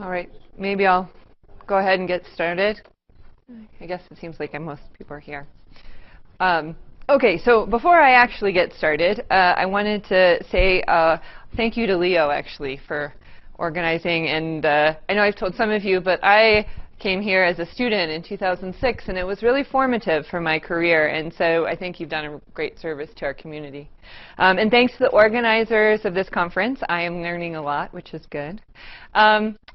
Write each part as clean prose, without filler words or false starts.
All right, maybe I'll go ahead and get started. I guess it seems like most people are here. OK, so before I actually get started, I wanted to say thank you to Leo, actually, for organizing. And I know I've told some of you, but I came here as a student in 2006, and it was really formative for my career. And so I think you've done a great service to our community. And thanks to the organizers of this conference. I am learning a lot, which is good.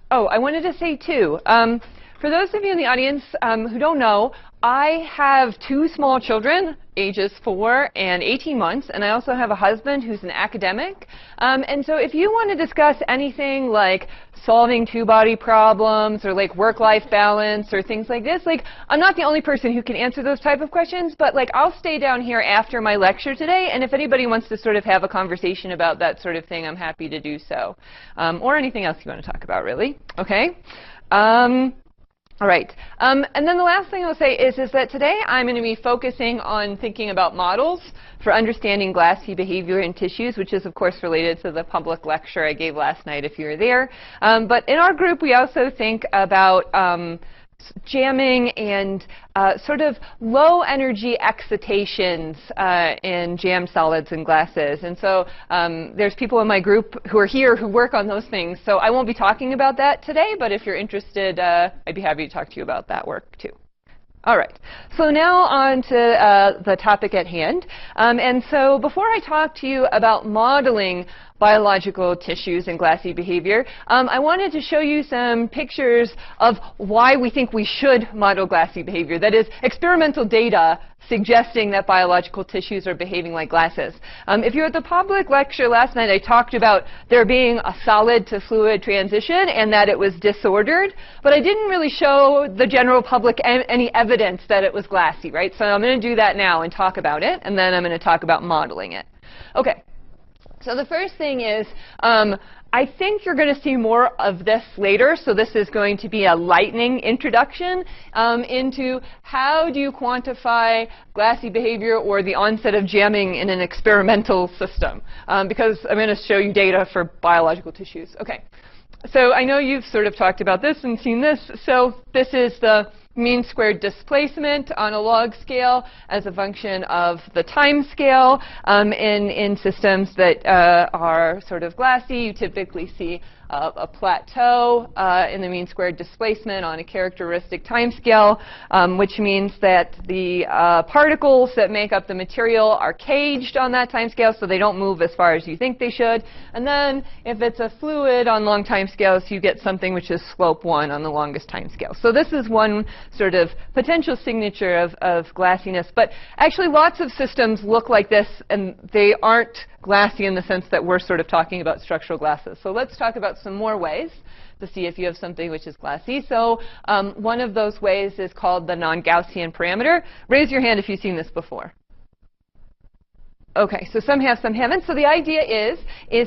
Oh, I wanted to say, too, for those of you in the audience who don't know, I have 2 small children, ages 4 and 18 months, and I also have a husband who's an academic. And so if you want to discuss anything like solving 2-body problems or like work-life balance or things like this, like I'm not the only person who can answer those type of questions, but like I'll stay down here after my lecture today, and if anybody wants to sort of have a conversation about that sort of thing, I'm happy to do so. Or anything else you want to talk about, really. OK? All right. And then the last thing I'll say is that today I'm going to be focusing on thinking about models for understanding glassy behavior in tissues, which is, of course, related to the public lecture I gave last night if you were there. But in our group, we also think about jamming and sort of low energy excitations in jammed solids and glasses. And so there's people in my group who are here who work on those things. So I won't be talking about that today, but if you're interested, I'd be happy to talk to you about that work too. All right, so now on to the topic at hand. And so before I talk to you about modeling biological tissues and glassy behavior, I wanted to show you some pictures of why we think we should model glassy behavior. That is, experimental data suggesting that biological tissues are behaving like glasses. If you were at the public lecture last night, I talked about there being a solid to fluid transition and that it was disordered. But I didn't really show the general public any evidence that it was glassy, right? So I'm going to do that now and talk about it. And then I'm going to talk about modeling it. OK. So the first thing is, I think you're going to see more of this later. So this is going to be a lightning introduction into how do you quantify glassy behavior or the onset of jamming in an experimental system, because I'm going to show you data for biological tissues. OK. So I know you've sort of talked about this and seen this. So this is the mean squared displacement on a log scale as a function of the time scale. In systems that are sort of glassy, you typically see a plateau in the mean squared displacement on a characteristic time scale, which means that the particles that make up the material are caged on that time scale, so they don't move as far as you think they should. And then if it's a fluid on long time scales, you get something which is slope 1 on the longest time scale. So this is one sort of potential signature of glassiness. But actually, lots of systems look like this, and they aren't glassy in the sense that we're sort of talking about structural glasses. So let's talk about some more ways to see if you have something which is glassy. So one of those ways is called the non-Gaussian parameter. Raise your hand if you've seen this before. OK, so some have, some haven't. So the idea is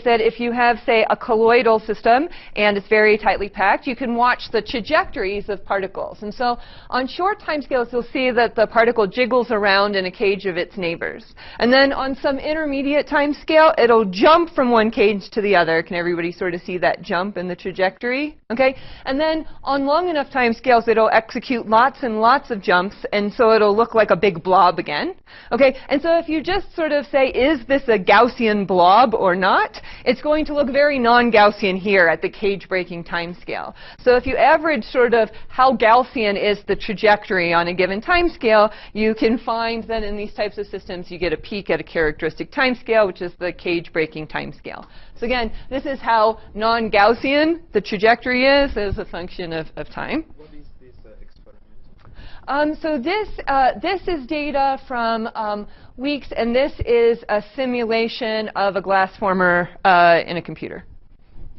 that if you have, say, a colloidal system and it's very tightly packed, you can watch the trajectories of particles. And so on short timescales, you'll see that the particle jiggles around in a cage of its neighbors. And then on some intermediate timescale, it'll jump from one cage to the other. Can everybody sort of see that jump in the trajectory? OK, and then on long enough timescales, it'll execute lots and lots of jumps, and so it'll look like a big blob again. OK, and so if you just sort of say, is this a Gaussian blob or not? It's going to look very non-Gaussian here at the cage-breaking time scale. So if you average sort of how Gaussian is the trajectory on a given time scale, you can find that in these types of systems, you get a peak at a characteristic time scale, which is the cage-breaking time scale. So again, this is how non-Gaussian the trajectory is as a function of time. What is this experiment? So this is data from weeks, and this is a simulation of a glass former in a computer.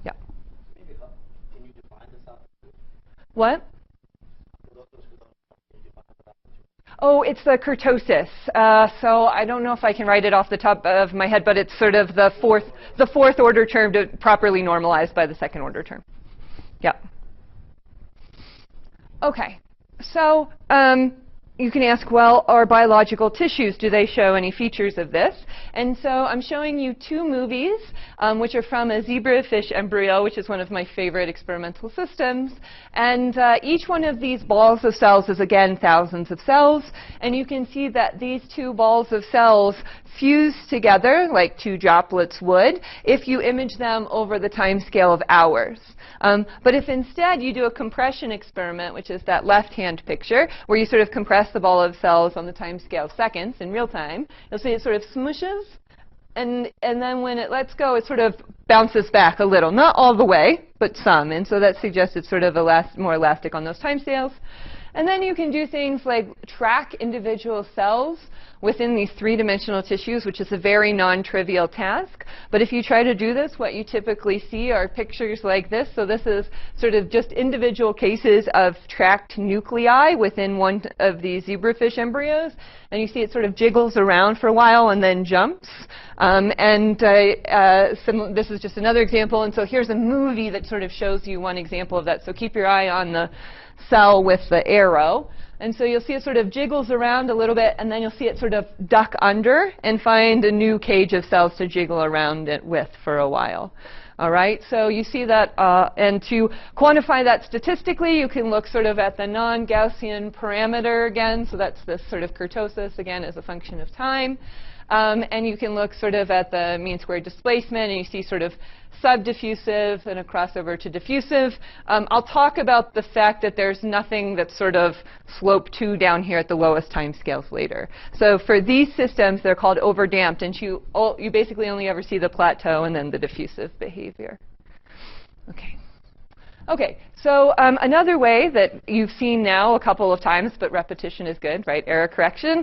Yeah. Maybe can you define this out? What? Oh, it's the kurtosis. So I don't know if I can write it off the top of my head, but it's sort of the fourth order term to properly normalized by the second order term. Yeah. OK. So you can ask, well, are biological tissues, do they show any features of this? And so I'm showing you two movies, which are from a zebrafish embryo, which is one of my favorite experimental systems. And each one of these balls of cells is, again, thousands of cells. And you can see that these two balls of cells fuse together like two droplets would if you image them over the time scale of hours. But if instead you do a compression experiment, which is that left-hand picture, where you sort of compress the ball of cells on the time scale of seconds in real time, you'll see it sort of smooshes. And then when it lets go, it sort of bounces back a little. Not all the way, but some. And so that suggests it's sort of more elastic on those time scales. And then you can do things like track individual cells within these three-dimensional tissues, which is a very non-trivial task. But if you try to do this, what you typically see are pictures like this. So this is sort of just individual cases of tracked nuclei within one of these zebrafish embryos. And you see it sort of jiggles around for a while and then jumps. This is just another example. And so here's a movie that sort of shows you one example of that. So keep your eye on the cell with the arrow. And so you'll see it sort of jiggles around a little bit, and then you'll see it sort of duck under and find a new cage of cells to jiggle around it with for a while. All right, so you see that, and to quantify that statistically, you can look sort of at the non-Gaussian parameter again. So that's this sort of kurtosis, again, as a function of time. And you can look sort of at the mean squared displacement, and you see sort of subdiffusive and a crossover to diffusive. I'll talk about the fact that there's nothing that's sort of slope 2 down here at the lowest time scales later. So for these systems, they're called overdamped, and you basically only ever see the plateau and then the diffusive behavior. Okay. Okay, so another way that you've seen now a couple of times, but repetition is good, right, error correction,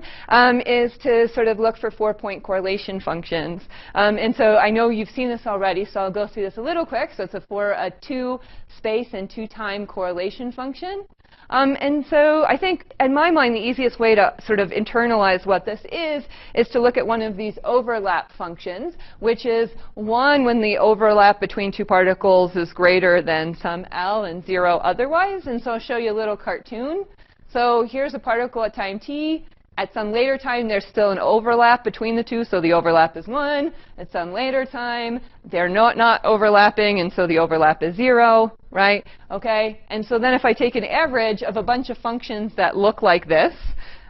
is to sort of look for 4-point correlation functions. And so I know you've seen this already, so I'll go through this a little quick. So it's for a 2-space and 2-time correlation function. And so I think, in my mind, the easiest way to sort of internalize what this is to look at one of these overlap functions, which is 1 when the overlap between two particles is greater than some L and 0 otherwise. And so I'll show you a little cartoon. So here's a particle at time t. At some later time, there's still an overlap between the two, so the overlap is 1. At some later time, they're not overlapping, and so the overlap is 0, right? Okay, and so then if I take an average of a bunch of functions that look like this,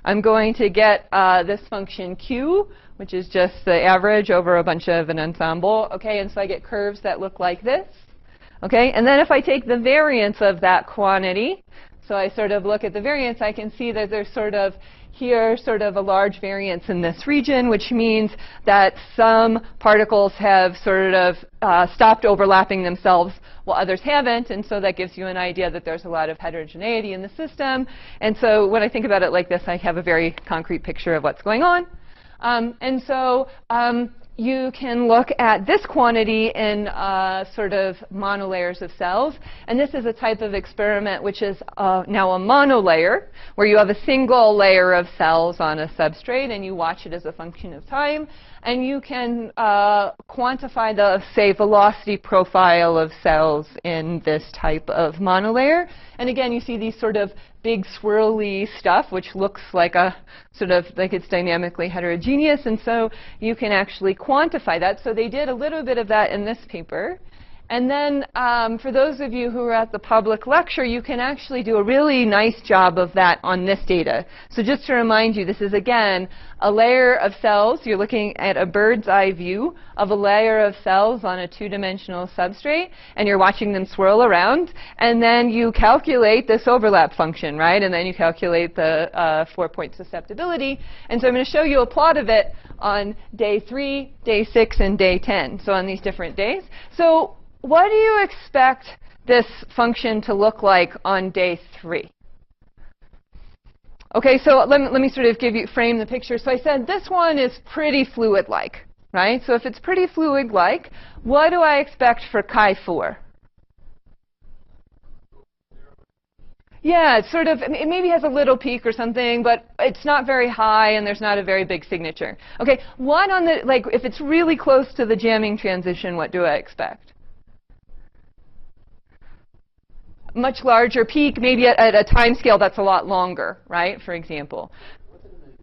I'm going to get this function q, which is just the average over a bunch of an ensemble. Okay, and so I get curves that look like this. Okay, and then if I take the variance of that quantity, so I sort of look at the variance, I can see that there's sort of here sort of a large variance in this region, which means that some particles have sort of stopped overlapping themselves while others haven't. And so that gives you an idea that there's a lot of heterogeneity in the system. And so when I think about it like this, I have a very concrete picture of what's going on. And so you can look at this quantity in sort of monolayers of cells. And this is a type of experiment which is now a monolayer, where you have a single layer of cells on a substrate, and you watch it as a function of time. And you can quantify the, say, velocity profile of cells in this type of monolayer. And again, you see these sort of big swirly stuff, which looks like a sort of like it's dynamically heterogeneous. And so you can actually quantify that. So they did a little bit of that in this paper. And then for those of you who are at the public lecture, you can actually do a really nice job of that on this data. So just to remind you, this is, again, a layer of cells. You're looking at a bird's eye view of a layer of cells on a 2-dimensional substrate, and you're watching them swirl around. And then you calculate this overlap function, right? And then you calculate the 4-point susceptibility. And so I'm going to show you a plot of it on day 3, day 6, and day 10, so on these different days. So what do you expect this function to look like on day 3? Okay, so let me sort of frame the picture. So I said this one is pretty fluid-like, right? So if it's pretty fluid-like, what do I expect for chi4? Yeah, it's sort of, it maybe has a little peak or something, but it's not very high, and there's not a very big signature. Okay, what on the, like, if it's really close to the jamming transition, what do I expect? much larger peak, maybe at a time scale that's a lot longer, right, for example. What's it in the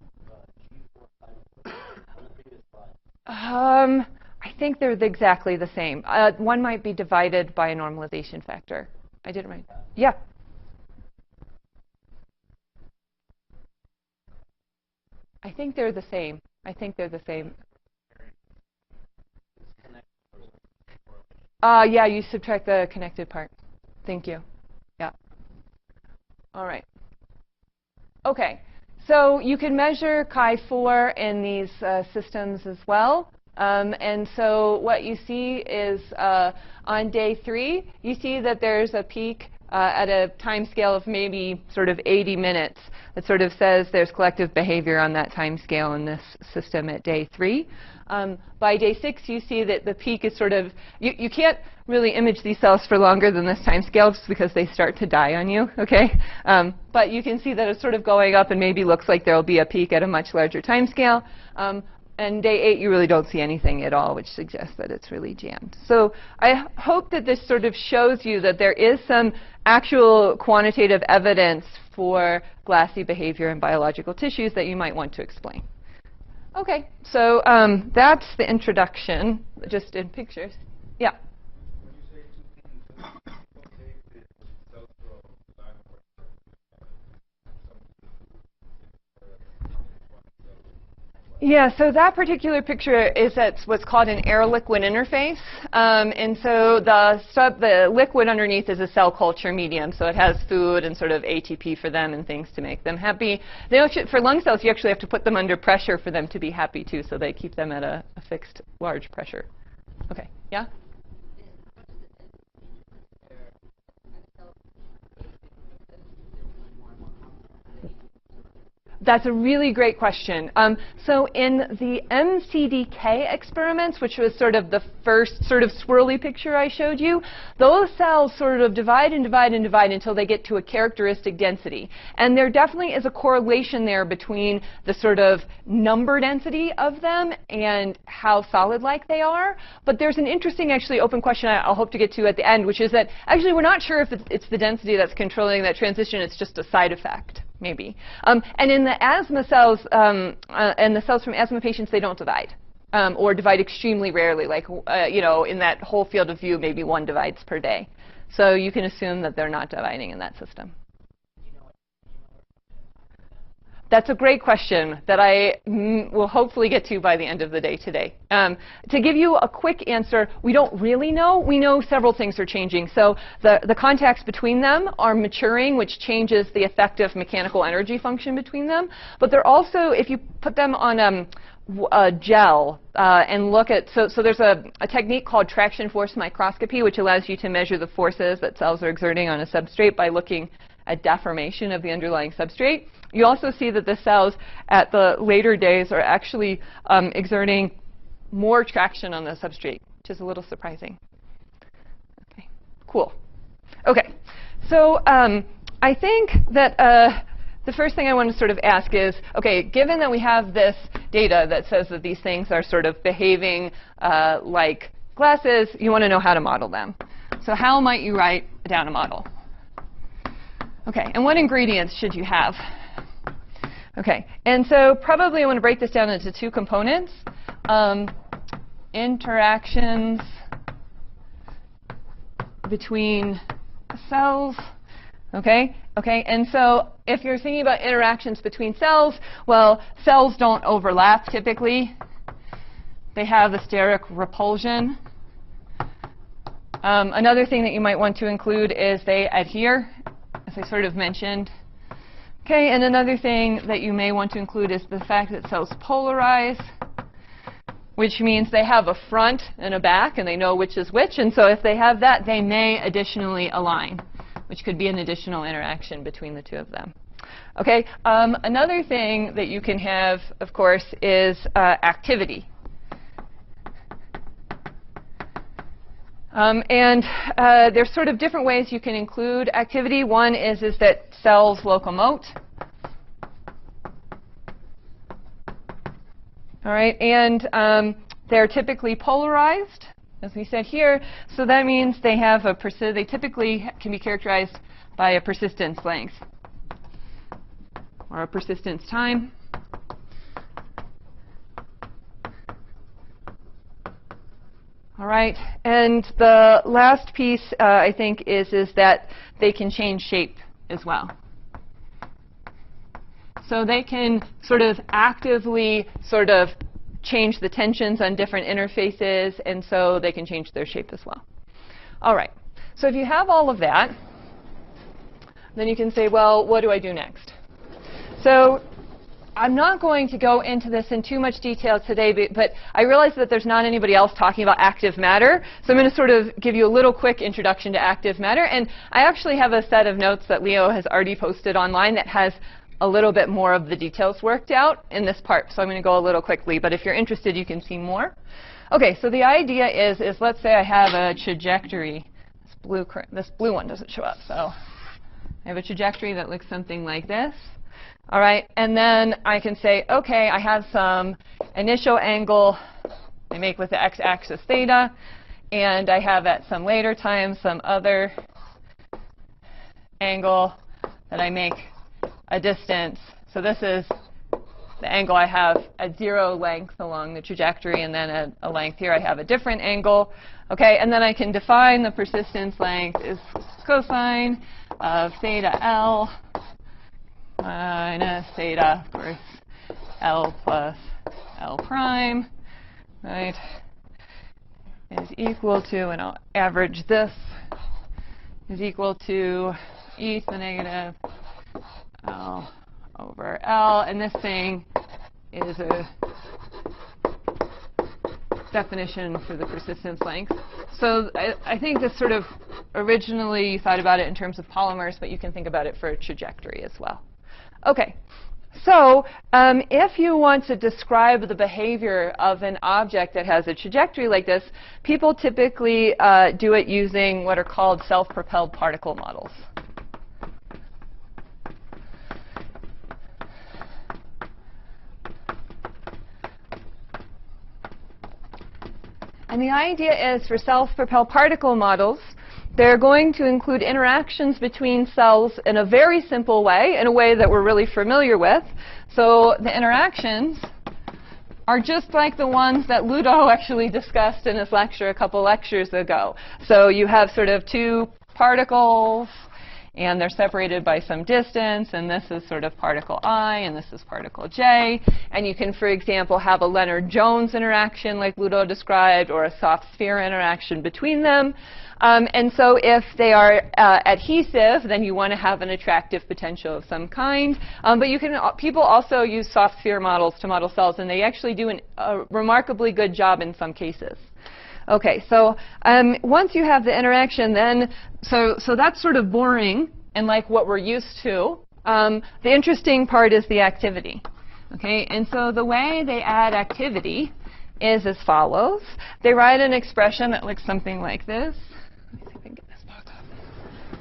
G4 on the previous slide? I think they're exactly the same. One might be divided by a normalization factor. I did it right. Yeah. I think they're the same. I think they're the same. Yeah, you subtract the connected part. Thank you. Yeah. All right. OK. So you can measure chi4 in these systems as well. And so what you see is on day 3, you see that there's a peak at a time scale of maybe sort of 80 minutes. That sort of says there's collective behavior on that time scale in this system at day 3. By day 6, you see that the peak is sort of, you can't really image these cells for longer than this time scale just because they start to die on you, OK? But you can see that it's sort of going up and maybe looks like there will be a peak at a much larger time scale. And day 8, you really don't see anything at all, which suggests that it's really jammed. So I hope that this sort of shows you that there is some actual quantitative evidence for glassy behavior in biological tissues that you might want to explain. OK, so that's the introduction, just in pictures. Yeah? Yeah, so that particular picture is at what's called an air-liquid interface. And so the liquid underneath is a cell culture medium. So it has food and sort of ATP for them and things to make them happy. For lung cells, you actually have to put them under pressure for them to be happy, too. So they keep them at a fixed large pressure. OK, yeah? That's a really great question. So in the MCDK experiments, which was sort of the first sort of swirly picture I showed you, those cells sort of divide and divide and divide until they get to a characteristic density. And there definitely is a correlation there between the sort of number density of them and how solid-like they are. But there's an interesting, actually, open question I'll hope to get to at the end, which is that actually we're not sure if it's the density that's controlling that transition. It's just a side effect. Maybe. And in the asthma cells, and the cells from asthma patients, they don't divide, or divide extremely rarely. Like, in that whole field of view, maybe 1 divides per day. So you can assume that they're not dividing in that system. That's a great question that I will hopefully get to by the end of the day today. To give you a quick answer, we don't really know. We know several things are changing. So the contacts between them are maturing, which changes the effective mechanical energy function between them. But they're also, if you put them on a gel and look at, so there's a technique called traction force microscopy, which allows you to measure the forces that cells are exerting on a substrate by looking at deformation of the underlying substrate. You also see that the cells at the later days are actually exerting more traction on the substrate, which is a little surprising. OK, cool. OK, so I think that the first thing I want to sort of ask is, OK, given that we have this data that says that these things are sort of behaving like glasses, you want to know how to model them. So how might you write down a model? OK, and what ingredients should you have? OK, and so probably I want to break this down into 2 components. Interactions between cells. OK, and so if you're thinking about interactions between cells, well, cells don't overlap typically. They have a steric repulsion. Another thing that you might want to include is they adhere, as I sort of mentioned. OK, and another thing that you may want to include is the fact that cells polarize, which means they have a front and a back, and they know which is which. And so if they have that, they may additionally align, which could be an additional interaction between the 2 of them. OK, another thing that you can have, of course, is activity. There's sort of different ways you can include activity. One is that cells locomote. All right, and they're typically polarized. as we said here. So that means they have they typically can be characterized by a persistence length or a persistence time. All right, and the last piece, I think, is that they can change shape as well. So they can sort of actively sort of change the tensions on different interfaces, and so they can change their shape as well. All right, so if you have all of that, then you can say, well, what do I do next? So I'm not going to go into this in too much detail today, but I realize that there's not anybody else talking about active matter. So I'm going to sort of give you a little quick introduction to active matter. And I actually have a set of notes that Leo has already posted online that has a little bit more of the details worked out in this part. So I'm going to go a little quickly. But if you're interested, you can see more. OK, so the idea is let's say I have a trajectory. This blue one doesn't show up. So I have a trajectory that looks something like this. All right, and then I can say, OK, I have some initial angle I make with the x-axis theta, and I have at some later time some other angle that I make a distance. So this is the angle I have at 0 length along the trajectory, and then at a length here I have a different angle. OK, and then I can define the persistence length is cosine of theta L minus theta, of course, L plus L prime, right, is equal to, and I'll average this, is equal to e to the negative L over L. And this thing is a definition for the persistence length. So I think this sort of originally you thought about it in terms of polymers, but you can think about it for a trajectory as well. OK, so if you want to describe the behavior of an object that has a trajectory like this, people typically do it using what are called self-propelled particle models. And the idea is for self-propelled particle models, they're going to include interactions between cells in a very simple way, in a way that we're really familiar with. So the interactions are just like the ones that Ludo actually discussed in his lecture a couple lectures ago. So you have sort of two particles, and they're separated by some distance, and this is sort of particle I, and this is particle J. And you can, for example, have a Leonard-Jones interaction like Ludo described, or a soft sphere interaction between them. And so if they are adhesive, then you want to have an attractive potential of some kind. But you can, people also use soft sphere models to model cells, and they actually do a remarkably good job in some cases. OK, so once you have the interaction, then so that's sort of boring and like what we're used to. The interesting part is the activity. OK, and so the way they add activity is as follows. They write an expression that looks something like this. Let me see if I can get this box up.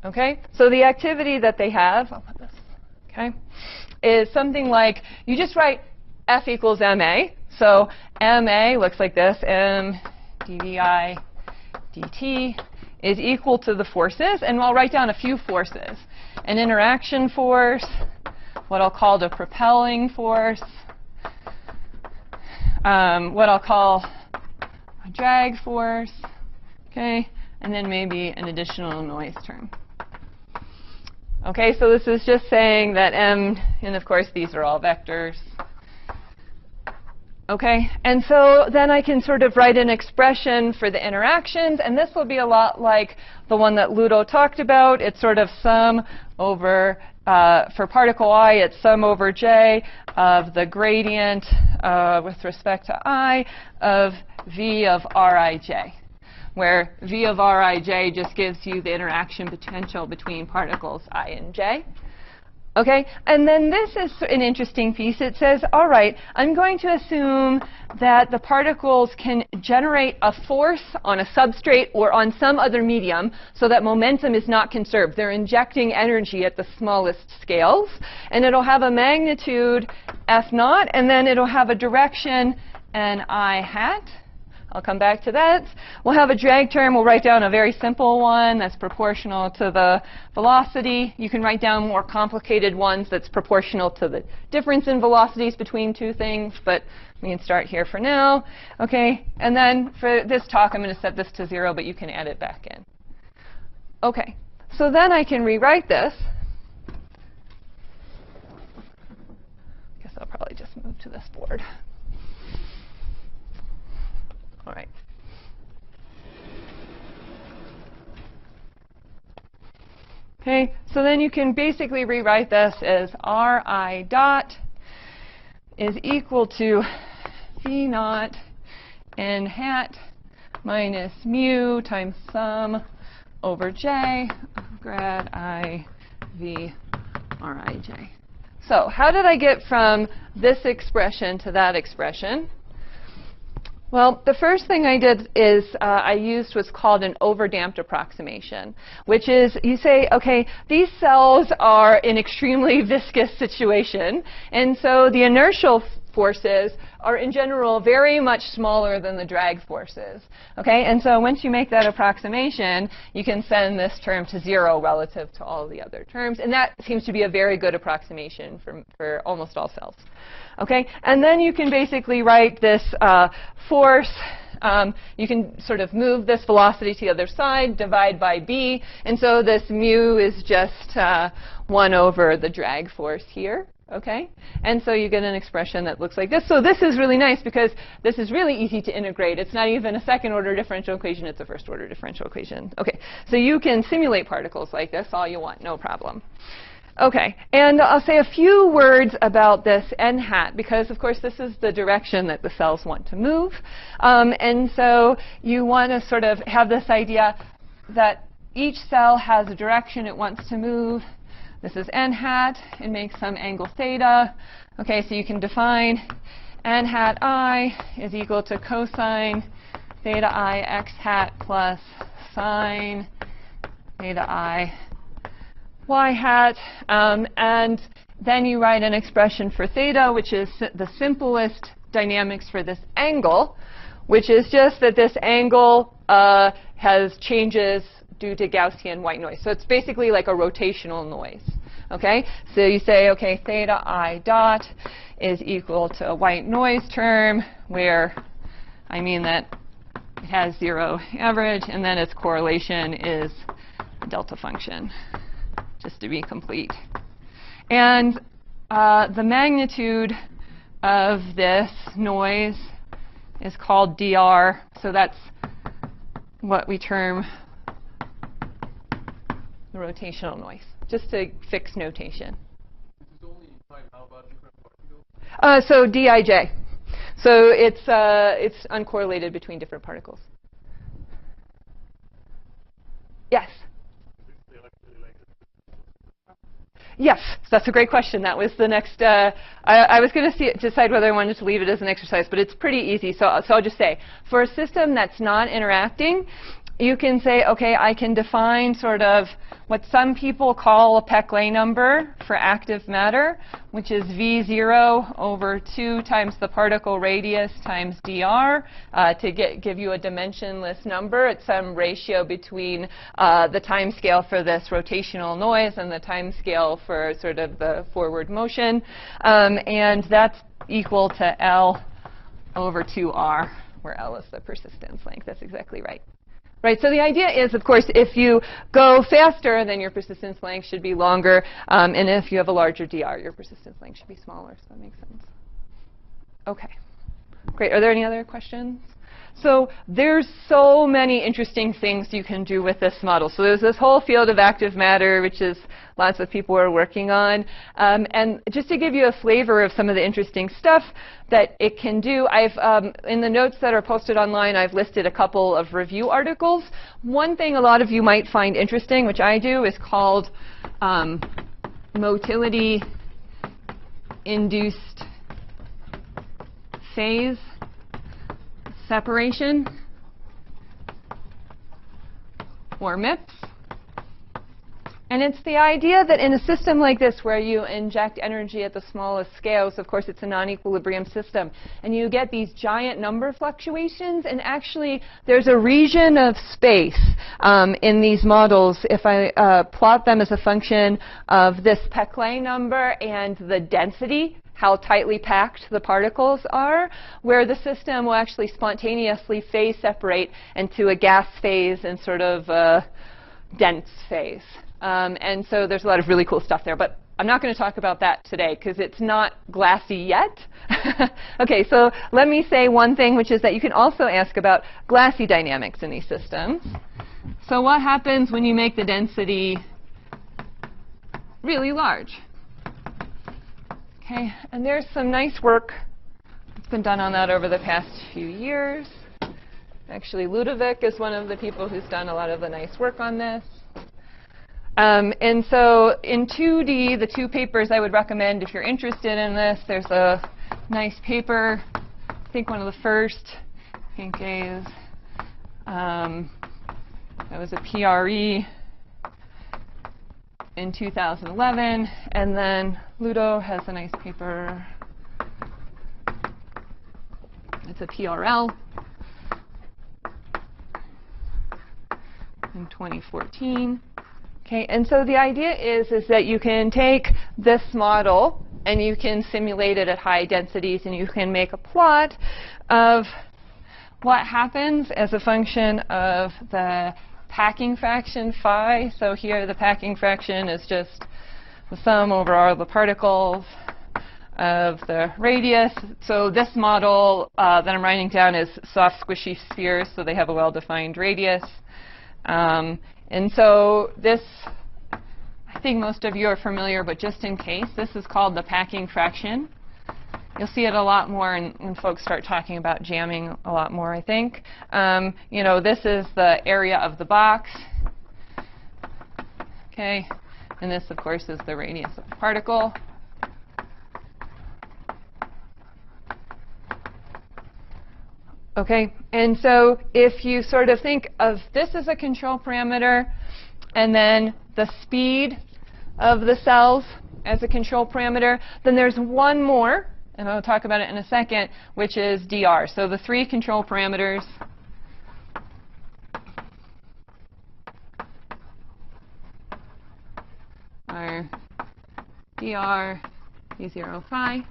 OK, so the activity that they have, I'll put this, OK, is something like you just write F equals ma. So ma looks like this. M dvi dt is equal to the forces. And I'll write down a few forces. An interaction force, what I'll call the propelling force, what I'll call a drag force, okay, and then maybe an additional noise term. Okay, so this is just saying that m, and of course these are all vectors. Okay, and so then I can sort of write an expression for the interactions, and this will be a lot like the one that Ludo talked about. It's sort of sum over, for particle I, it's sum over j of the gradient with respect to I of v of rij, where v of rij just gives you the interaction potential between particles I and j. Okay, and then this is an interesting piece. It says, all right, I'm going to assume that the particles can generate a force on a substrate or on some other medium so that momentum is not conserved. They're injecting energy at the smallest scales, and it'll have a magnitude f naught, and then it'll have a direction n I hat. I'll come back to that. We'll have a drag term. We'll write down a very simple one that's proportional to the velocity. You can write down more complicated ones that's proportional to the difference in velocities between two things, but we can start here for now. Okay, and then for this talk, I'm going to set this to 0, but you can add it back in. Okay, so then I can rewrite this. I guess I'll probably just move to this board. All right. Okay, so then you can basically rewrite this as Ri dot is equal to V naught n hat minus mu times sum over j of grad I V Rij. So how did I get from this expression to that expression? Well, the first thing I did is I used what's called an overdamped approximation, which is you say, OK, these cells are in extremely viscous situation, and so the inertial forces are in general very much smaller than the drag forces. Okay, and so once you make that approximation, you can send this term to 0 relative to all the other terms, and that seems to be a very good approximation for almost all cells. Okay, and then you can basically write this force. You can sort of move this velocity to the other side, divide by b, and so this mu is just 1 over the drag force here. Okay, and so you get an expression that looks like this. So this is really nice because this is really easy to integrate. It's not even a second-order differential equation. It's a first-order differential equation. Okay, so you can simulate particles like this all you want, no problem. Okay, and I'll say a few words about this n hat because, of course, this is the direction that the cells want to move. And so you want to sort of have this idea that each cell has a direction it wants to move. This is n hat. It makes some angle theta. Okay, so you can define n hat I is equal to cosine theta I x hat plus sine theta I y hat. And then you write an expression for theta, which is the simplest dynamics for this angle, which is just that this angle has changes due to Gaussian white noise. So it's basically like a rotational noise. Okay? So you say, okay, theta I dot is equal to a white noise term where I mean that it has 0 average, and then its correlation is a delta function, just to be complete. And the magnitude of this noise is called dr. So that's what we term the rotational noise, just to fix notation. This is only in time. How about different particles? So dij. So it's uncorrelated between different particles. Yes? Yes, that's a great question. That was the next. I was going to decide whether I wanted to leave it as an exercise, but it's pretty easy. So I'll just say, for a system that's not interacting, you can say, OK, I can define sort of what some people call a Peclet number for active matter, which is V0 over 2 times the particle radius times dr to give you a dimensionless number at some ratio between the time scale for this rotational noise and the time scale for sort of the forward motion. And that's equal to L over 2r, where L is the persistence length. That's exactly right. Right, so the idea is, of course, if you go faster, then your persistence length should be longer. And if you have a larger dr, your persistence length should be smaller. So that makes sense. OK, great. Are there any other questions? So there's so many interesting things you can do with this model. So there's this whole field of active matter, which is lots of people are working on. And just to give you a flavor of some of the interesting stuff that it can do, in the notes that are posted online, I've listed a couple of review articles. One thing a lot of you might find interesting, which I do, is called motility-induced phase separation, or MIPS. And it's the idea that in a system like this where you inject energy at the smallest scales, of course it's a non-equilibrium system, and you get these giant number fluctuations, and actually there's a region of space in these models, if I plot them as a function of this Peclet number and the density, how tightly packed the particles are, where the system will actually spontaneously phase separate into a gas phase and sort of dense phase. And so there's a lot of really cool stuff there. But I'm not going to talk about that today because it's not Glassy yet. OK, so let me say one thing, which is that you can also ask about Glassy dynamics in these systems. So what happens when you make the density really large? OK, and there's some nice work that's been done on that over the past few years. Actually, Ludovic is one of the people who's done a lot of the nice work on this. And so in 2D, the two papers I would recommend if you're interested in this, there's a nice paper, I think one of the first, I think is, that was a PRE in 2011. And then Ludo has a nice paper. It's a PRL. In 2014. Okay, and so the idea is that you can take this model and you can simulate it at high densities, and you can make a plot of what happens as a function of the packing fraction phi. So here the packing fraction is just the sum over all the particles of the radius. So this model that I'm writing down is soft squishy spheres, so they have a well-defined radius. And so this, I think most of you are familiar, but just in case, this is called the packing fraction. You'll see it a lot more when folks start talking about jamming a lot more, I think. You know, this is the area of the box. OK, and this, of course, is the radius of the particle. OK, and so if you sort of think of this as a control parameter, and then the speed of the cells as a control parameter, then there's one more, and I'll talk about it in a second, which is dr. So the three control parameters are dr, d0, phi.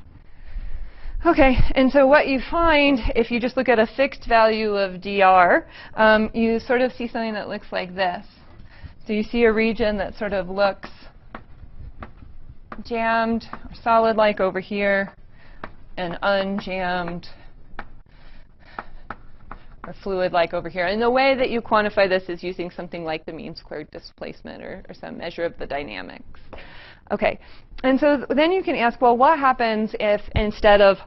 OK, and so what you find, if you just look at a fixed value of dr, you sort of see something that looks like this. So you see a region that sort of looks jammed or solid-like over here, and unjammed or fluid-like over here. And the way that you quantify this is using something like the mean squared displacement or some measure of the dynamics. OK, and so then you can ask, well, what happens if instead of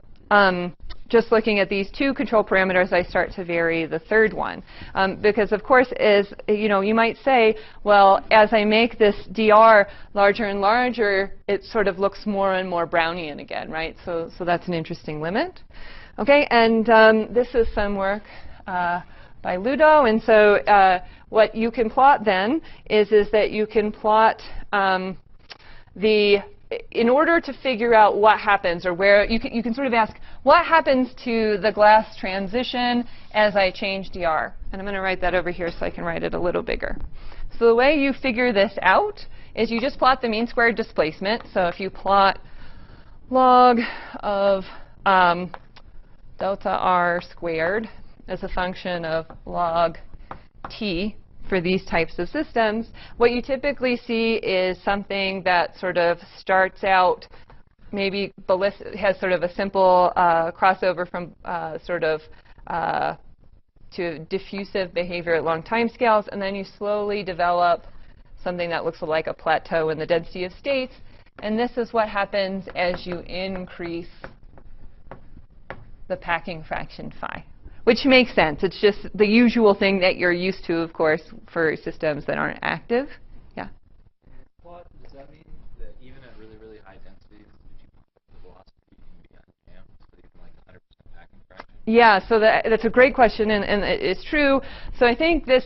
just looking at these two control parameters, I start to vary the third one? Because, of course, you might say, well, as I make this dr larger and larger, it sort of looks more and more Brownian again, right? So that's an interesting limit. OK, and this is some work by Ludo. And so what you can plot then is that you can plot in order to figure out what happens, or where you can sort of ask, what happens to the glass transition as I change dr? And I'm going to write that over here so I can write it a little bigger. So the way you figure this out is you just plot the mean squared displacement. So if you plot log of delta r squared as a function of log t for these types of systems, what you typically see is something that sort of starts out maybe has sort of a simple crossover from to diffusive behavior at long time scales, and then you slowly develop something that looks like a plateau in the density of states. And this is what happens as you increase the packing fraction phi. Which makes sense. It's just the usual thing that you're used to, of course, for systems that aren't active. Yeah? Well, does that mean that even at really, really high densities, the velocity can be unjammed, so even like 100% packing fraction? Yeah, so that's a great question, and it's true. So I think this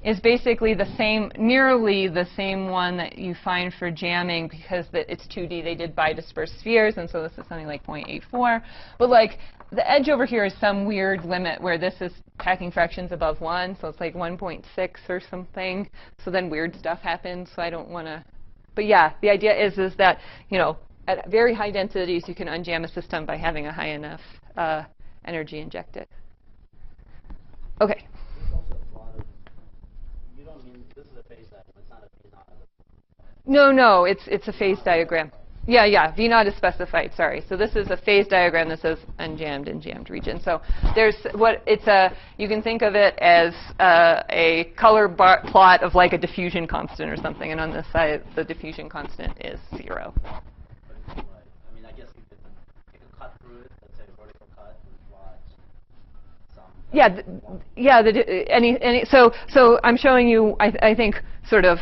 is basically the same, nearly the same one that you find for jamming because it's 2D. They did bidispersed spheres, and so this is something like 0.84. But like the edge over here is some weird limit where this is packing fractions above 1, so it's like 1.6 or something. So then weird stuff happens. So I don't want to. But yeah, the idea is that at very high densities you can unjam a system by having a high enough energy injected. Okay. There's also a lot of, you don't mean, this is a phase diagram, it's not a V-naught. No, it's a phase diagram. Yeah, V-naught is specified, sorry. So this is a phase diagram that says unjammed and jammed region. So there's you can think of it as a color plot of like a diffusion constant or something, and on this side the diffusion constant is 0. Right. I mean, I guess you could cut through it, let's say a vertical cut, and plot some. So I'm showing you, I think, sort of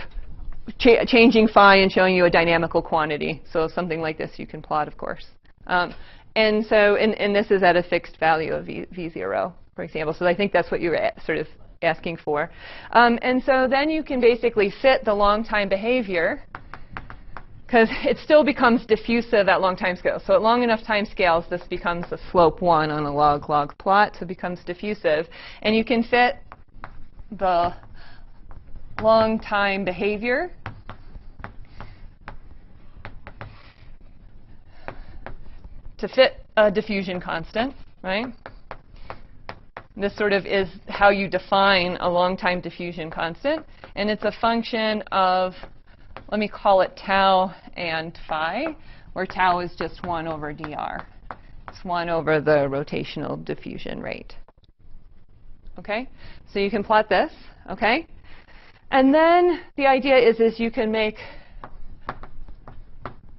changing phi and showing you a dynamical quantity. So something like this you can plot, of course. And this is at a fixed value of v0, for example. So I think that's what you were sort of asking for. And so then you can basically fit the long time behavior, because it still becomes diffusive at long time scales. So at long enough time scales, this becomes a slope 1 on a log-log plot, so it becomes diffusive. And you can fit the long time behavior to fit a diffusion constant, right? This sort of is how you define a long time diffusion constant. And it's a function of, let me call it tau and phi, where tau is just 1 over dr. It's 1 over the rotational diffusion rate. OK? So you can plot this. OK? And then the idea is you can make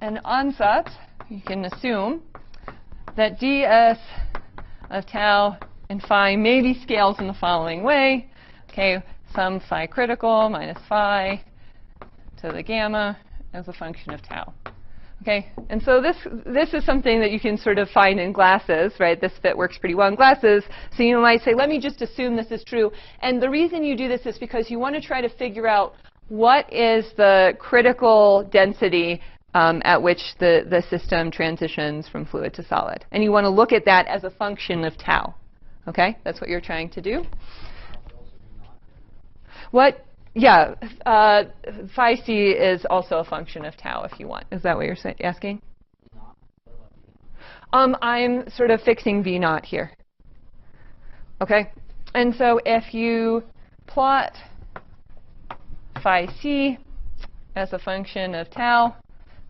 an ansatz. You can assume that ds of tau and phi maybe scales in the following way. OK, some phi critical minus phi to the gamma as a function of tau. OK, and so this is something that you can sort of find in glasses, right? This fit works pretty well in glasses. So you might say, let me just assume this is true. And the reason you do this is because you want to try to figure out what is the critical density at which the system transitions from fluid to solid. And you want to look at that as a function of tau. OK, that's what you're trying to do. What? Yeah, phi c is also a function of tau if you want. Is that what you're asking? I'm sort of fixing v naught here. OK? And so if you plot phi c as a function of tau,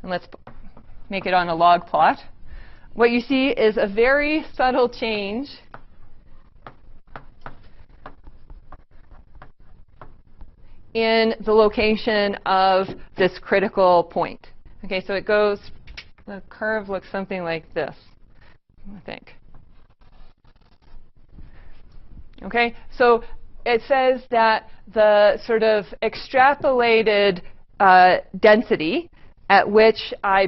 and let's make it on a log plot, what you see is a very subtle change in the location of this critical point. OK, so it goes, the curve looks something like this, I think. OK, so it says that the sort of extrapolated density at which I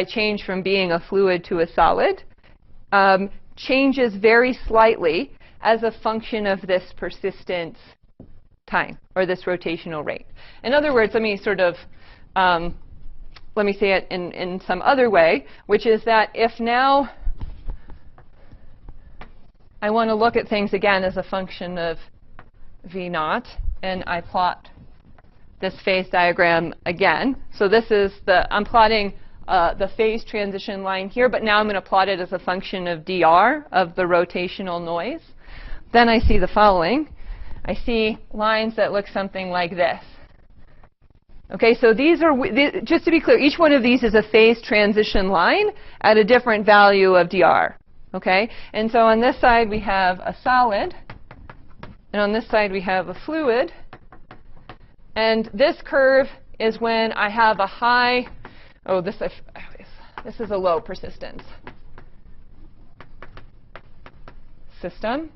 change from being a fluid to a solid changes very slightly as a function of this persistence time, or this rotational rate. In other words, let me sort of, let me say it in some other way, which is that if now I want to look at things again as a function of v naught, and I plot this phase diagram again. So this is I'm plotting the phase transition line here, but now I'm going to plot it as a function of dr, of the rotational noise. Then I see the following. I see lines that look something like this. OK, so these are, just to be clear, each one of these is a phase transition line at a different value of dr. OK, and so on this side we have a solid, and on this side we have a fluid. And this curve is when I have a high, this is a low persistence system.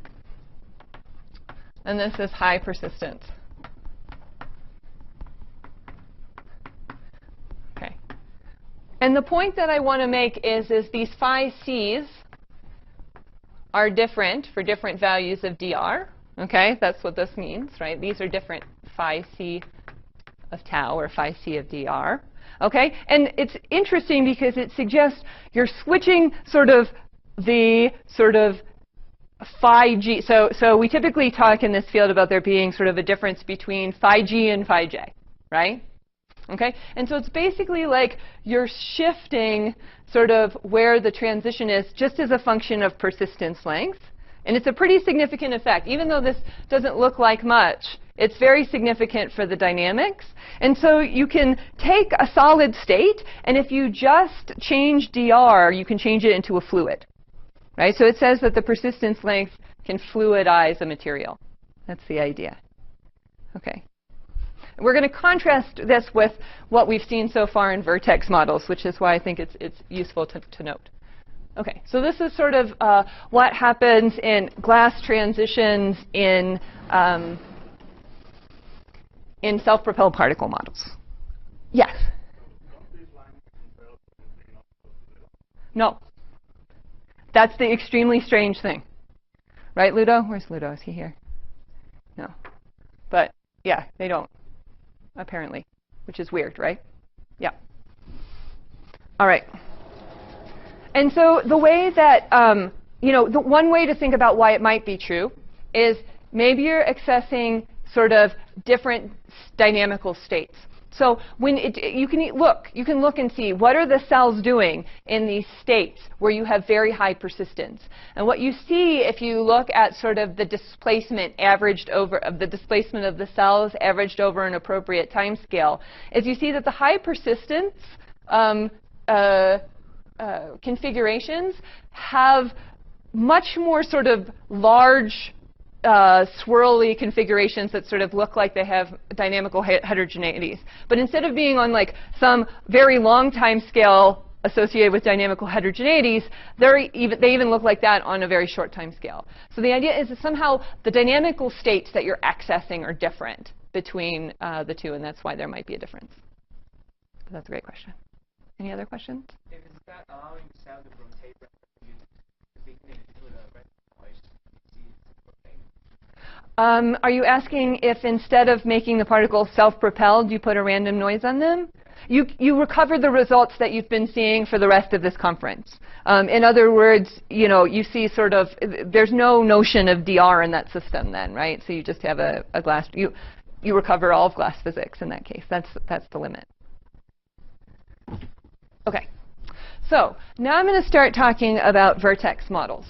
And this is high persistence. OK. And the point that I want to make is these phi c's are different for different values of dr. Okay, that's what this means, right? These are different phi c of tau or phi c of dr. Okay, and it's interesting because it suggests you're switching sort of the sort of phi g. So we typically talk in this field about there being sort of a difference between phi g and phi j, right? Okay, and so it's basically like you're shifting sort of where the transition is just as a function of persistence length. And it's a pretty significant effect. Even though this doesn't look like much, it's very significant for the dynamics. And so you can take a solid state, and if you just change dr, you can change it into a fluid. Right? So it says that the persistence length can fluidize a material. That's the idea. Okay. We're going to contrast this with what we've seen so far in vertex models, which is why I think it's useful to note. Okay, so this is sort of what happens in glass transitions in self-propelled particle models. Yes? No. That's the extremely strange thing. Right, Ludo? Where's Ludo? Is he here? No. But, yeah, they don't, apparently, which is weird, right? Yeah. All right. And so the way that, the one way to think about why it might be true is maybe you're accessing sort of different dynamical states. So when you can look and see what are the cells doing in these states where you have very high persistence. And what you see if you look at sort of the displacement averaged over of the displacement of the cells averaged over an appropriate time scale is you see that the high persistence configurations have much more sort of large swirly configurations that sort of look like they have dynamical heterogeneities. But instead of being on like some very long time scale associated with dynamical heterogeneities, they even look like that on a very short time scale. So the idea is that somehow the dynamical states that you're accessing are different between the two, and that's why there might be a difference. But that's a great question. Any other questions? Is that allowing the sound to rotate rapidly into the red noise? Are you asking if instead of making the particles self-propelled, you put a random noise on them? You recover the results that you've been seeing for the rest of this conference. In other words, you see sort of, there's no notion of dr in that system then, right? So you just have a glass, you recover all of glass physics in that case. That's the limit. Okay. So now I'm going to start talking about vertex models.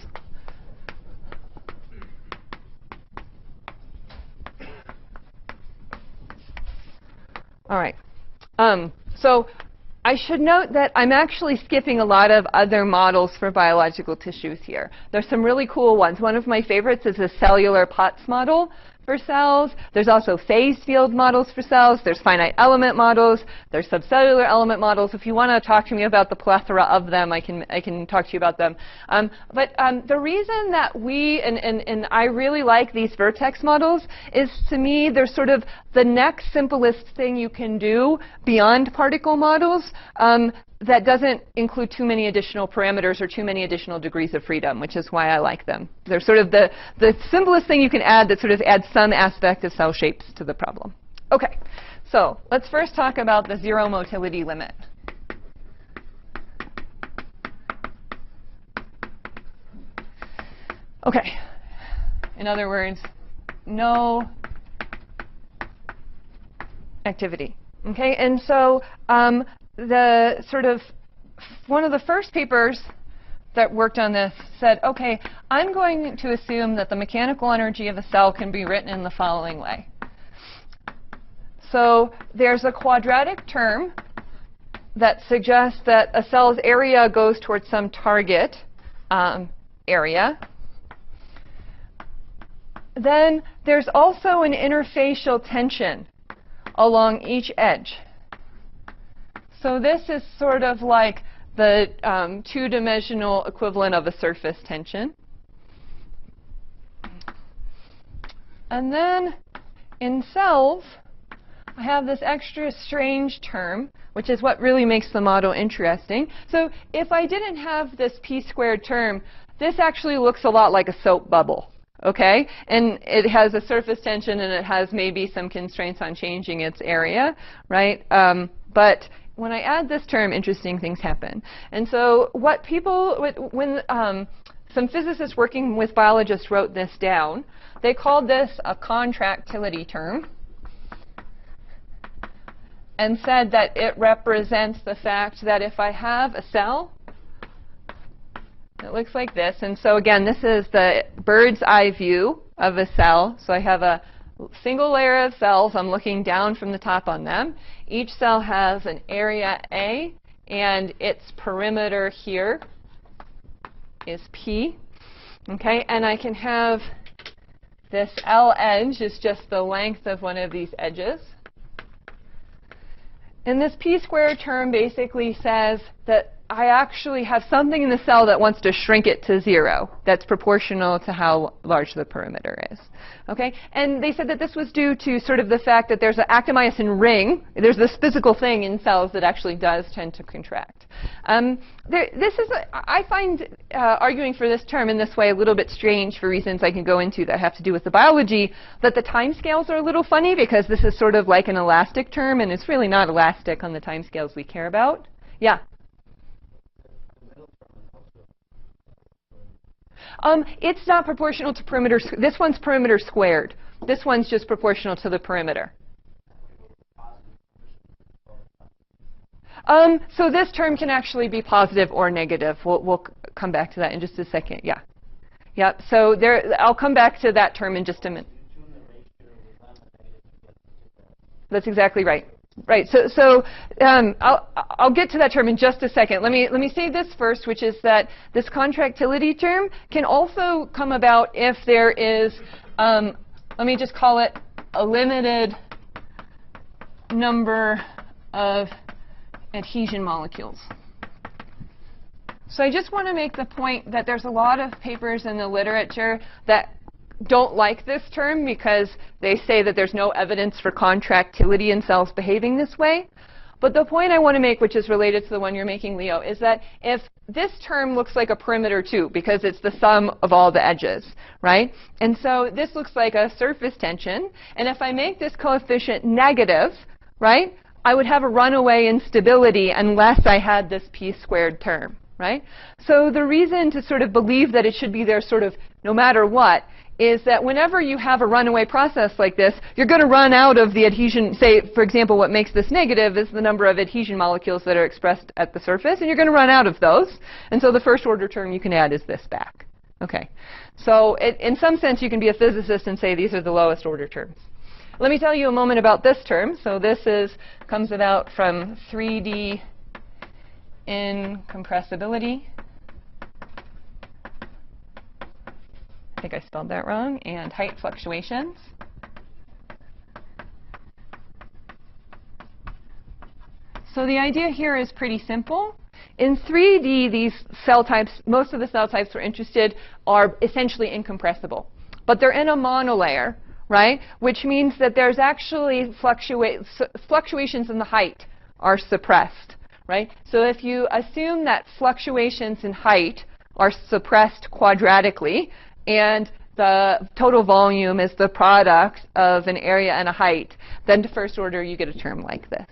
All right. So I should note that I'm actually skipping a lot of other models for biological tissues here. There's some really cool ones. One of my favorites is a cellular Potts model for cells. There's also phase field models for cells. There's finite element models. There's subcellular element models. If you want to talk to me about the plethora of them, I can talk to you about them. But the reason that we, and I really like these vertex models is, to me, they're sort of the next simplest thing you can do beyond particle models that doesn't include too many additional parameters or too many additional degrees of freedom, which is why I like them. They're sort of the simplest thing you can add that sort of adds some aspect of cell shapes to the problem. Okay, so let's first talk about the zero motility limit. Okay, in other words, no activity. Okay, and so the sort of one of the first papers that worked on this said, okay, I'm going to assume that the mechanical energy of a cell can be written in the following way. So there's a quadratic term that suggests that a cell's area goes towards some target area. Then there's also an interfacial tension along each edge. So this is sort of like the two-dimensional equivalent of a surface tension. And then in cells, I have this extra strange term, which is what really makes the model interesting. So if I didn't have this p-squared term, this actually looks a lot like a soap bubble. Okay, and it has a surface tension, and it has maybe some constraints on changing its area, right? But when I add this term, interesting things happen. And so what people, when some physicists working with biologists wrote this down, they called this a contractility term and said that it represents the fact that if I have a cell, it looks like this. And so again, this is the bird's eye view of a cell. So I have a single layer of cells. I'm looking down from the top on them. Each cell has an area A, and its perimeter here is P. Okay, and I can have this L edge is just the length of one of these edges. And this p squared term basically says that I actually have something in the cell that wants to shrink it to 0. That's proportional to how large the perimeter is. Okay? And they said that this was due to sort of the fact that there's an actin-myosin ring. There's this physical thing in cells that actually does tend to contract. I find arguing for this term in this way a little bit strange for reasons I can go into that have to do with the biology, that the timescales are a little funny because this is sort of like an elastic term, and it's really not elastic on the timescales we care about. Yeah? It's not proportional to perimeter. This one's perimeter squared. This one's just proportional to the perimeter. So this term can actually be positive or negative. We'll come back to that in just a second. Yeah. Yep. So I'll come back to that term in just a minute. That's exactly right. Right. So I'll get to that term in just a second. Let me say this first, which is that this contractility term can also come about if there is, let me just call it a limited number of adhesion molecules. So I just want to make the point that there's a lot of papers in the literature that don't like this term because they say that there's no evidence for contractility in cells behaving this way. But the point I want to make, which is related to the one you're making, Leo, is that if this term looks like a perimeter too, because it's the sum of all the edges, right? And so this looks like a surface tension. And if I make this coefficient negative, right, I would have a runaway instability unless I had this p squared term, right? So the reason to sort of believe that it should be there sort of no matter what is that whenever you have a runaway process like this, you're going to run out of the adhesion. Say, for example, what makes this negative is the number of adhesion molecules that are expressed at the surface, and you're going to run out of those. And so the first order term you can add is this back. Okay. So in some sense, you can be a physicist and say these are the lowest order terms. Let me tell you a moment about this term. So this comes about from 3D incompressibility. I think I spelled that wrong, and height fluctuations. So the idea here is pretty simple. In 3D, these cell types, most of the cell types we're interested are essentially incompressible. But they're in a monolayer, right? Which means that there's actually fluctuations in the height are suppressed, right? So if you assume that fluctuations in height are suppressed quadratically, and the total volume is the product of an area and a height, then to first order you get a term like this.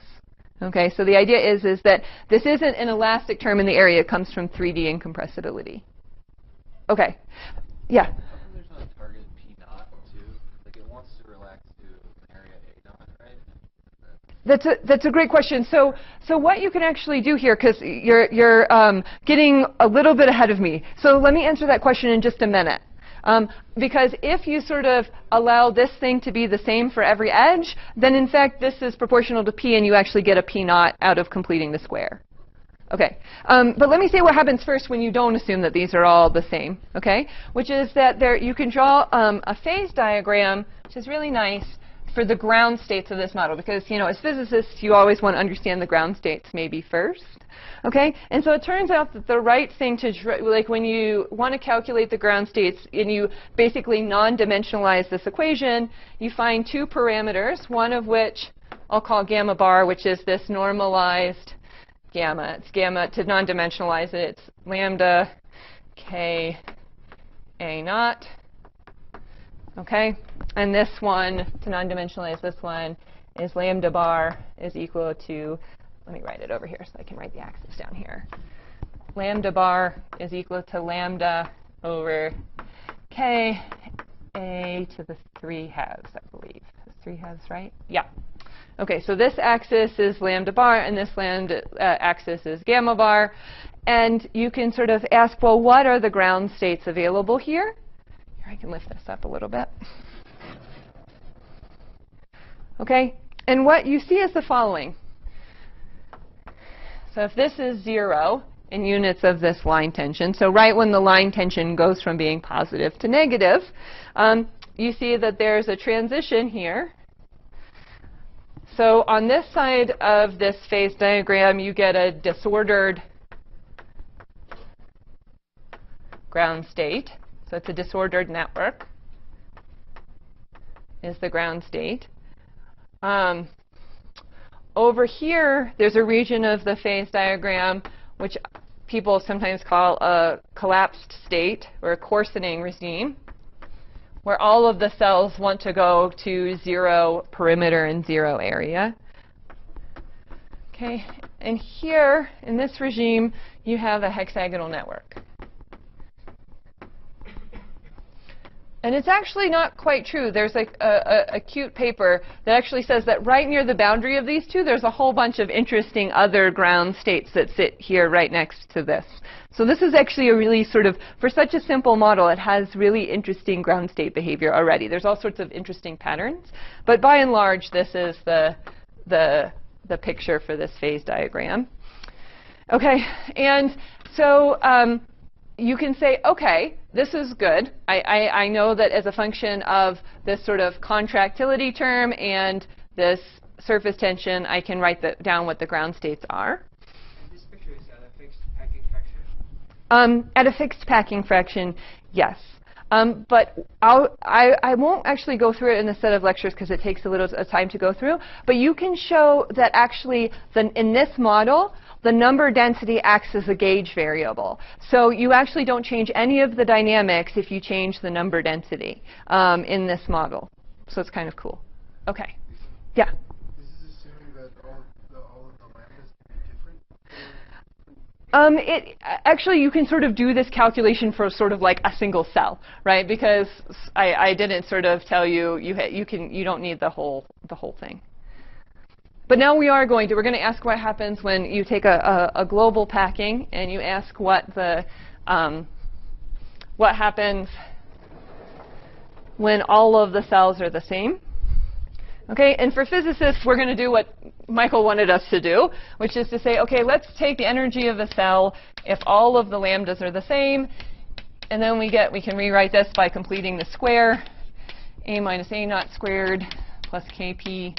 Okay, so the idea is that this isn't an elastic term in the area. It comes from 3D incompressibility. Okay, yeah? There's not a target P naught too. Like it wants to relax to an area A naught, right? That's a great question. So what you can actually do here, because you're getting a little bit ahead of me. So let me answer that question in just a minute. Because if you sort of allow this thing to be the same for every edge, then in fact this is proportional to p, and you actually get a p naught out of completing the square. Okay, but let me say what happens first when you don't assume that these are all the same. Okay, which is that you can draw a phase diagram, which is really nice for the ground states of this model, because as physicists you always want to understand the ground states maybe first. Okay, and so it turns out that the right thing to like when you want to calculate the ground states and you basically non-dimensionalize this equation, you find two parameters, one of which I'll call gamma bar, which is this normalized gamma. It's gamma, to non-dimensionalize it, it's lambda k A naught. Okay, and this one, to non-dimensionalize this one, is lambda bar is equal to, let me write it over here so I can write the axis down here. Lambda bar is equal to lambda over k a to the 3 halves, I believe. Is 3 halves right? Yeah. Okay, so this axis is lambda bar, and this lambda axis is gamma bar. And you can sort of ask, well, what are the ground states available here? Here, I can lift this up a little bit. Okay, and what you see is the following. So if this is 0 in units of this line tension, so right when the line tension goes from being positive to negative, you see that there's a transition here. So on this side of this phase diagram, you get a disordered ground state. So it's a disordered network is the ground state. Over here, there's a region of the phase diagram which people sometimes call a collapsed state or a coarsening regime, where all of the cells want to go to 0 perimeter and 0 area. Okay, and here in this regime, you have a hexagonal network. And it's actually not quite true. There's like a cute paper that actually says that right near the boundary of these two, there's a whole bunch of interesting other ground states that sit here right next to this. So this is actually a really sort of, for such a simple model, it has really interesting ground state behavior already. There's all sorts of interesting patterns. But by and large, this is the picture for this phase diagram. OK, and so you can say, OK, this is good. I know that as a function of this sort of contractility term and this surface tension, I can write down what the ground states are. And this picture is at a fixed packing fraction? At a fixed packing fraction, yes. But I won't actually go through it in a set of lectures because it takes a little time to go through. But you can show that actually in this model, the number density acts as a gauge variable. So you actually don't change any of the dynamics if you change the number density in this model. So it's kind of cool. OK. Yeah? This is assuming that all of the lambdas can be different? Actually, you can sort of do this calculation for sort of like a single cell, right? Because I didn't sort of tell you you don't need the whole thing. But now we're going to ask what happens when you take a global packing and you ask what happens when all of the cells are the same. Okay, and for physicists, we're going to do what Michael wanted us to do, which is to say, okay, let's take the energy of a cell if all of the lambdas are the same, and then we can rewrite this by completing the square, a minus a naught squared plus kp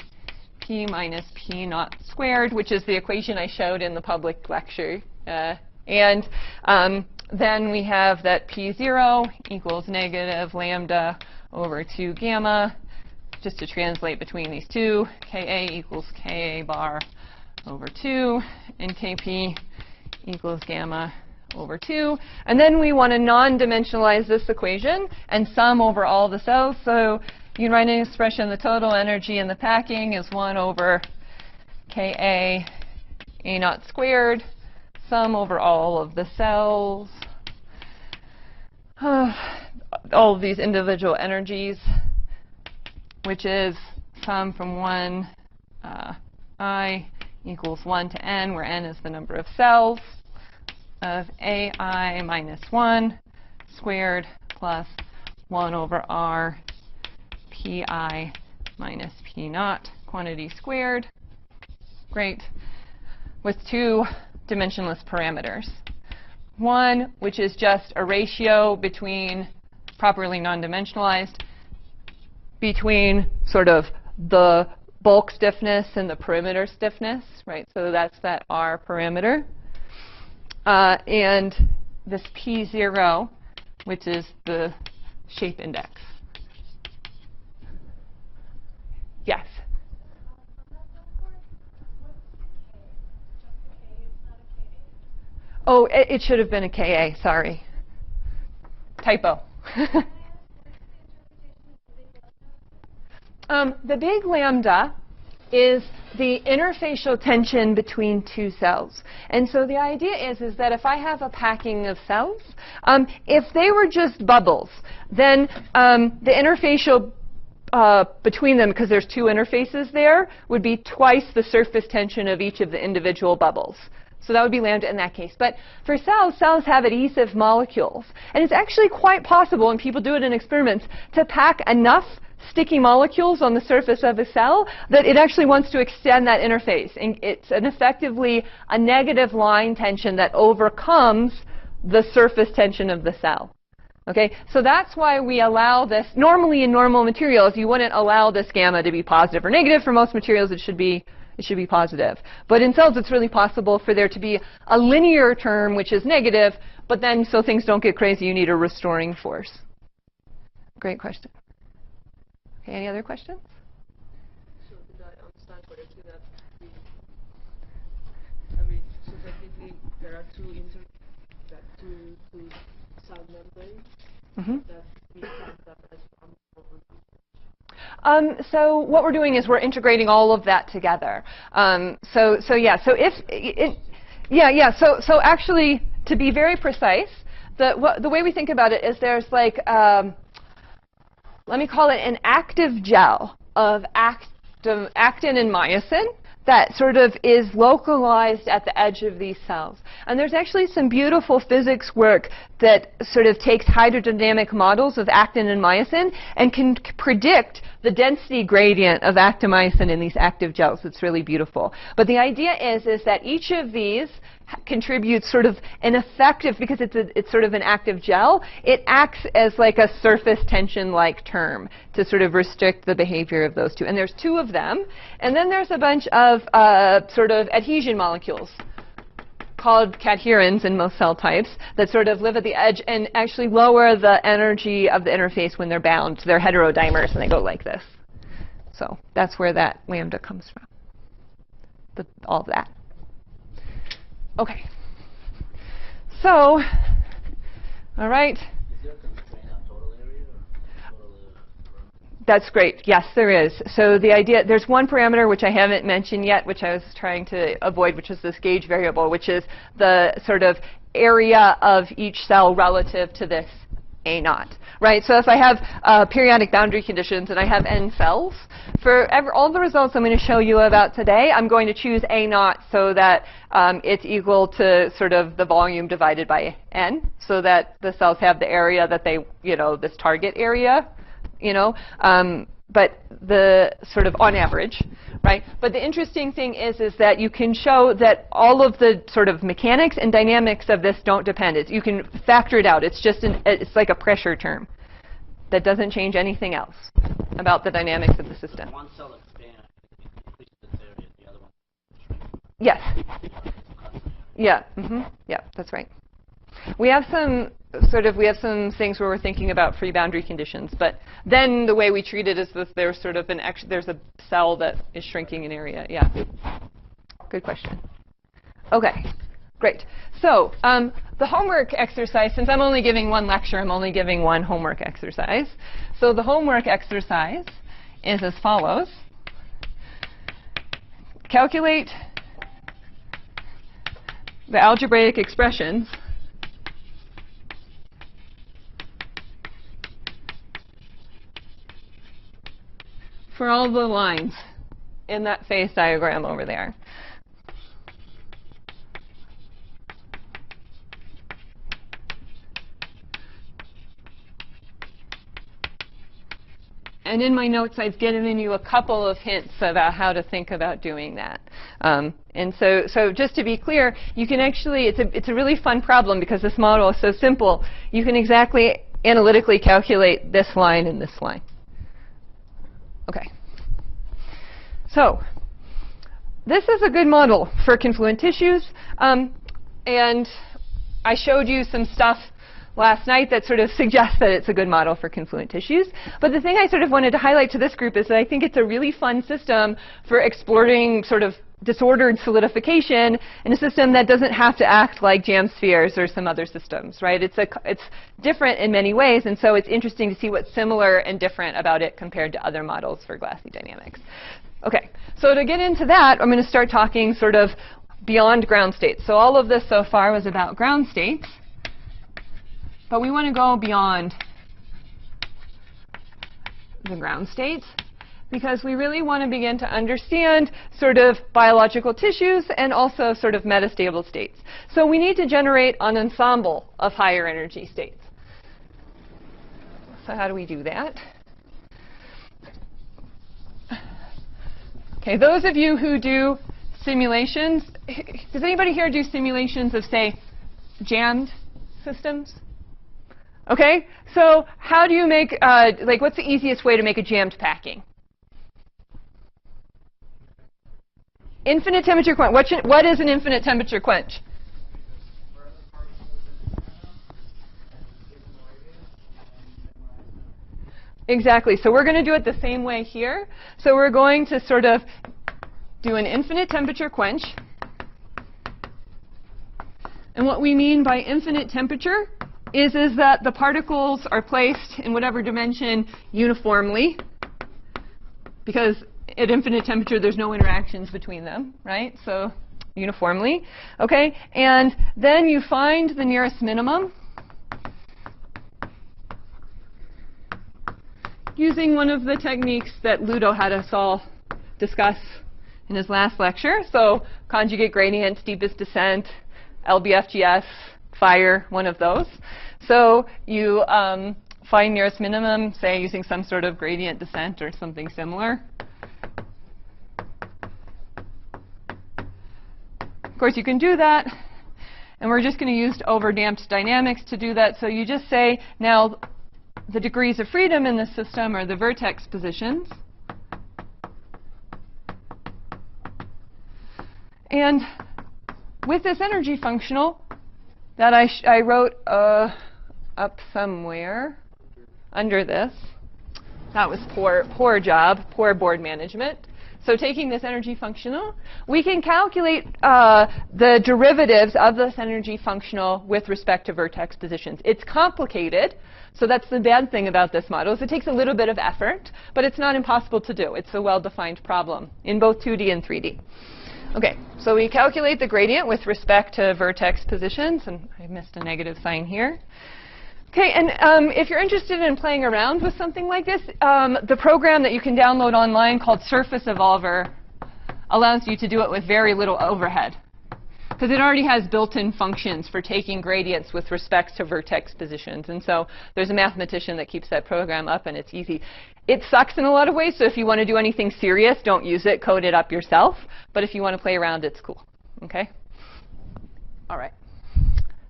p minus p naught squared, which is the equation I showed in the public lecture. And then we have that p0 equals negative lambda over 2 gamma. Just to translate between these two, Ka equals Ka bar over 2, and Kp equals gamma over 2. And then we want to non-dimensionalize this equation and sum over all the cells. So you can write an expression, the total energy in the packing is 1 over Ka a naught squared, sum over all of the cells, all of these individual energies, which is sum from 1 I equals 1 to n, where n is the number of cells, of ai minus 1 squared plus 1 over r pi minus p naught, quantity squared. Great. With 2 dimensionless parameters. One, which is just a ratio between properly non-dimensionalized, between sort of the bulk stiffness and the perimeter stiffness, right? So that's that R parameter. And this P0, which is the shape index. Yes? Oh, it should have been a Ka, sorry. Typo. The big lambda is the interfacial tension between two cells. And so the idea is that if I have a packing of cells, if they were just bubbles, then the interfacial between them, because there's two interfaces there, would be twice the surface tension of each of the individual bubbles. So that would be lambda in that case. But for cells, cells have adhesive molecules. And it's actually quite possible, and people do it in experiments, to pack enough sticky molecules on the surface of a cell that it actually wants to extend that interface. And it's effectively a negative line tension that overcomes the surface tension of the cell. Okay, so that's why we allow this. Normally in normal materials, you wouldn't allow this gamma to be positive or negative. For most materials, it should be positive. But in cells, it's really possible for there to be a linear term, which is negative, but then so things don't get crazy, you need a restoring force. Great question. Okay, any other questions? So did I understand correctly that so technically there are two cell membranes that we count them as one. So what we're doing is we're integrating all of that together. So actually, to be very precise, the way we think about it is there's like let me call it an active gel of actin and myosin that sort of is localized at the edge of these cells. And there's actually some beautiful physics work that sort of takes hydrodynamic models of actin and myosin and can predict the density gradient of actomyosin in these active gels. It's really beautiful. But the idea is that each of these contributes sort of an effective, because it's sort of an active gel, it acts as like a surface tension-like term to sort of restrict the behavior of those two. And there's two of them. And then there's a bunch of sort of adhesion molecules called cadherins in most cell types that sort of live at the edge and actually lower the energy of the interface when they're bound. They're heterodimers, and they go like this. So that's where that lambda comes from, all of that. Okay. So, all right. Is there a constraint on total area or total parameter? That's great. Yes, there is. So the idea, there's one parameter which I haven't mentioned yet, which I was trying to avoid, which is this gauge variable, which is the sort of area of each cell relative to this A naught. Right? So if I have periodic boundary conditions and I have n cells, for all the results I'm going to show you about today, I'm going to choose A naught so that it's equal to sort of the volume divided by n, so that the cells have the area that they, this target area, but the sort of on average, right? But the interesting thing is that you can show that all of the sort of mechanics and dynamics of this don't depend. You can factor it out. It's just it's like a pressure term that doesn't change anything else about the dynamics of the system. One cell expands, it increases its area, the other one shrinks. Yes. Yeah. Yeah, that's right. We have some things where we're thinking about free boundary conditions, but then the way we treat it is that there's sort of there's a cell that is shrinking in area. Yeah. Good question. Okay. Great. So the homework exercise, since I'm only giving one lecture, I'm only giving one homework exercise. So the homework exercise is as follows. Calculate the algebraic expressions for all the lines in that phase diagram over there. And in my notes, I've given you a couple of hints about how to think about doing that. And so just to be clear, you can actually, it's a really fun problem because this model is so simple. You can exactly analytically calculate this line and this line. Okay. So this is a good model for confluent tissues. And I showed you some stuff last night that sort of suggests that it's a good model for confluent tissues. But the thing I sort of wanted to highlight to this group is that I think it's a really fun system for exploring sort of disordered solidification in a system that doesn't have to act like jam spheres or some other systems, right? It's different in many ways, and so it's interesting to see what's similar and different about it compared to other models for Glassy dynamics. Okay, so to get into that, I'm going to start talking sort of beyond ground states. So all of this so far was about ground states, but we want to go beyond the ground states, because we really want to begin to understand sort of biological tissues and also sort of metastable states. So we need to generate an ensemble of higher energy states. So how do we do that? Okay, those of you who do simulations, does anybody here do simulations of, say, jammed systems? Okay, so how do you make, like, what's the easiest way to make a jammed packing? Infinite temperature quench. What is an infinite temperature quench? Exactly. So we're going to do it the same way here. So we're going to sort of do an infinite temperature quench. And what we mean by infinite temperature is that the particles are placed in whatever dimension uniformly, because at infinite temperature, there's no interactions between them, right? So uniformly, okay? And then you find the nearest minimum using one of the techniques that Ludo had us all discuss in his last lecture. So conjugate gradient, steepest descent, LBFGS, fire, one of those. So you find nearest minimum, say, using some sort of gradient descent or something similar. Of course, you can do that, and we're just going to use overdamped dynamics to do that. So you just say, now, the degrees of freedom in the system are the vertex positions. And with this energy functional that I wrote up somewhere under this, that was poor job, poor board management. So taking this energy functional, we can calculate the derivatives of this energy functional with respect to vertex positions. It's complicated, so that's the bad thing about this model, is it takes a little bit of effort, but it's not impossible to do. It's a well-defined problem in both 2D and 3D. Okay, so we calculate the gradient with respect to vertex positions, and I missed a negative sign here. Okay, and if you're interested in playing around with something like this, the program that you can download online called Surface Evolver allows you to do it with very little overhead, because it already has built-in functions for taking gradients with respect to vertex positions. And so there's a mathematician that keeps that program up, and it's easy. It sucks in a lot of ways, so if you want to do anything serious, don't use it. Code it up yourself. But if you want to play around, it's cool. Okay? All right.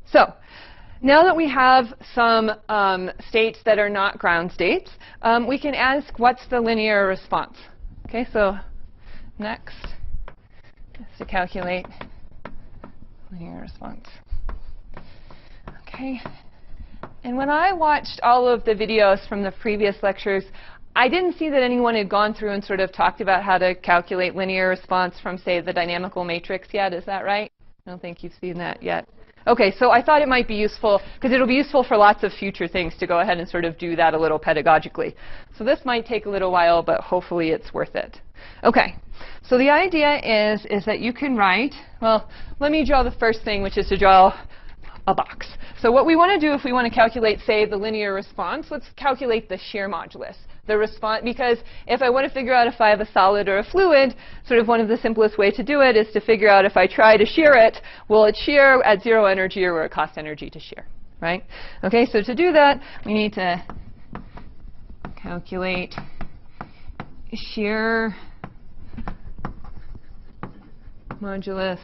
So now that we have some states that are not ground states, we can ask, what's the linear response? Okay, so next is to calculate linear response. Okay, and when I watched all of the videos from the previous lectures, I didn't see that anyone had gone through and sort of talked about how to calculate linear response from, say, the dynamical matrix yet. Is that right? I don't think you've seen that yet. Okay, so I thought it might be useful, because it'll be useful for lots of future things to go ahead and sort of do that a little pedagogically. So this might take a little while, but hopefully it's worth it. Okay, so the idea is that you can write, well, let me draw the first thing, which is to draw a box. So what we want to do if we want to calculate, say, the linear response, let's calculate the shear modulus. The response, because if I want to figure out if I have a solid or a fluid, sort of one of the simplest ways to do it is to figure out if I try to shear it, will it shear at 0 energy or will it cost energy to shear, right? Okay, so to do that, we need to calculate shear modulus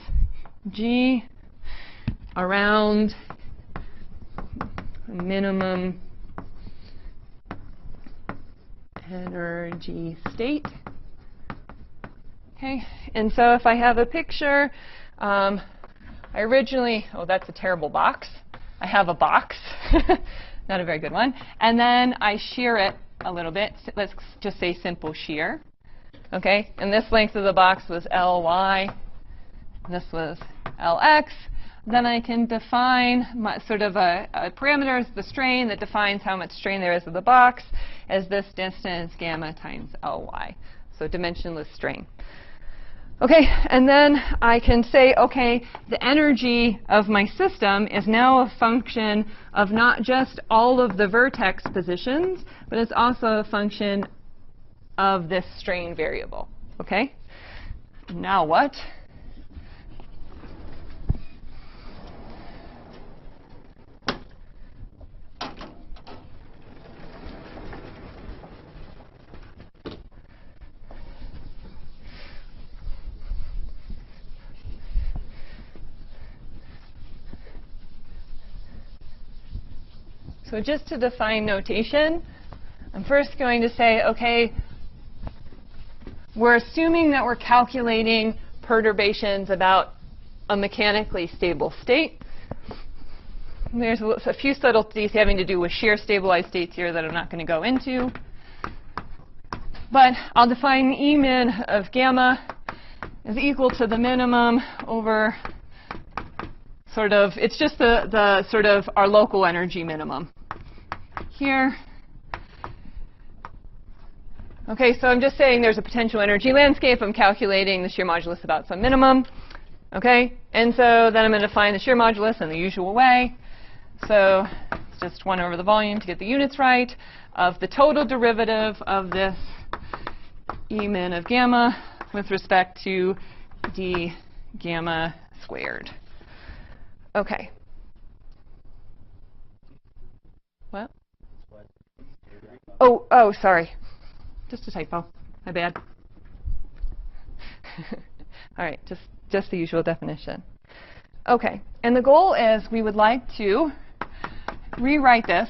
G around minimum energy state. Okay, and so if I have a picture, I originally, oh, that's a terrible box. I have a box, not a very good one. And then I shear it a little bit. Let's just say simple shear. Okay, and this length of the box was Ly, and this was Lx. Then I can define sort of a parameter, the strain, that defines how much strain there is of the box as this distance gamma times Ly. So dimensionless strain. Okay, and then I can say, okay, the energy of my system is now a function of not just all of the vertex positions, but it's also a function of this strain variable. Okay? Now what? So just to define notation, I'm first going to say, okay, we're assuming that we're calculating perturbations about a mechanically stable state. There's a few subtleties having to do with shear stabilized states here that I'm not going to go into. But I'll define E min of gamma is equal to the minimum over sort of, it's just the sort of our local energy minimum here. Okay, so I'm just saying there's a potential energy landscape. I'm calculating the shear modulus about some minimum. Okay, and so then I'm going to define the shear modulus in the usual way. So it's just 1 over the volume to get the units right of the total derivative of this E min of gamma with respect to d gamma squared. Okay. What? Oh, sorry. Just a typo. My bad. All right, just the usual definition. Okay, and the goal is we would like to rewrite this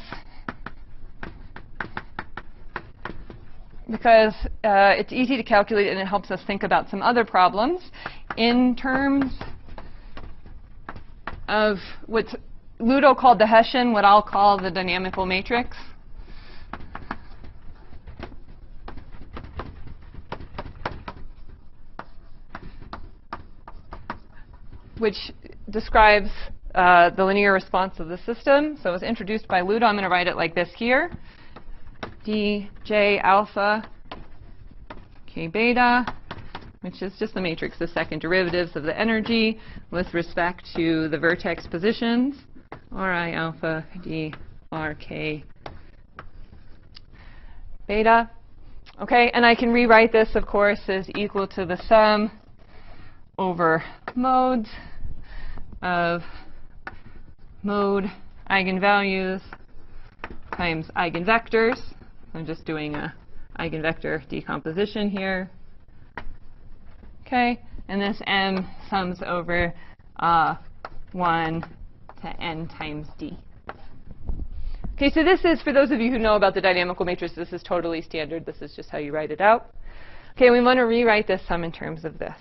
because it's easy to calculate and it helps us think about some other problems in terms of what Ludo called the Hessian, what I'll call the dynamical matrix. Which describes the linear response of the system. So it was introduced by Ludo. I'm going to write it like this here. dj alpha k beta, which is just the matrix, the second derivatives of the energy with respect to the vertex positions, Ri alpha d rk beta. Okay, and I can rewrite this, of course, as equal to the sum over modes of mode eigenvalues times eigenvectors. I'm just doing a eigenvector decomposition here. Okay, and this m sums over 1 to n times d. Okay, so this is, for those of you who know about the dynamical matrix, this is totally standard. This is just how you write it out. Okay, we want to rewrite this sum in terms of this.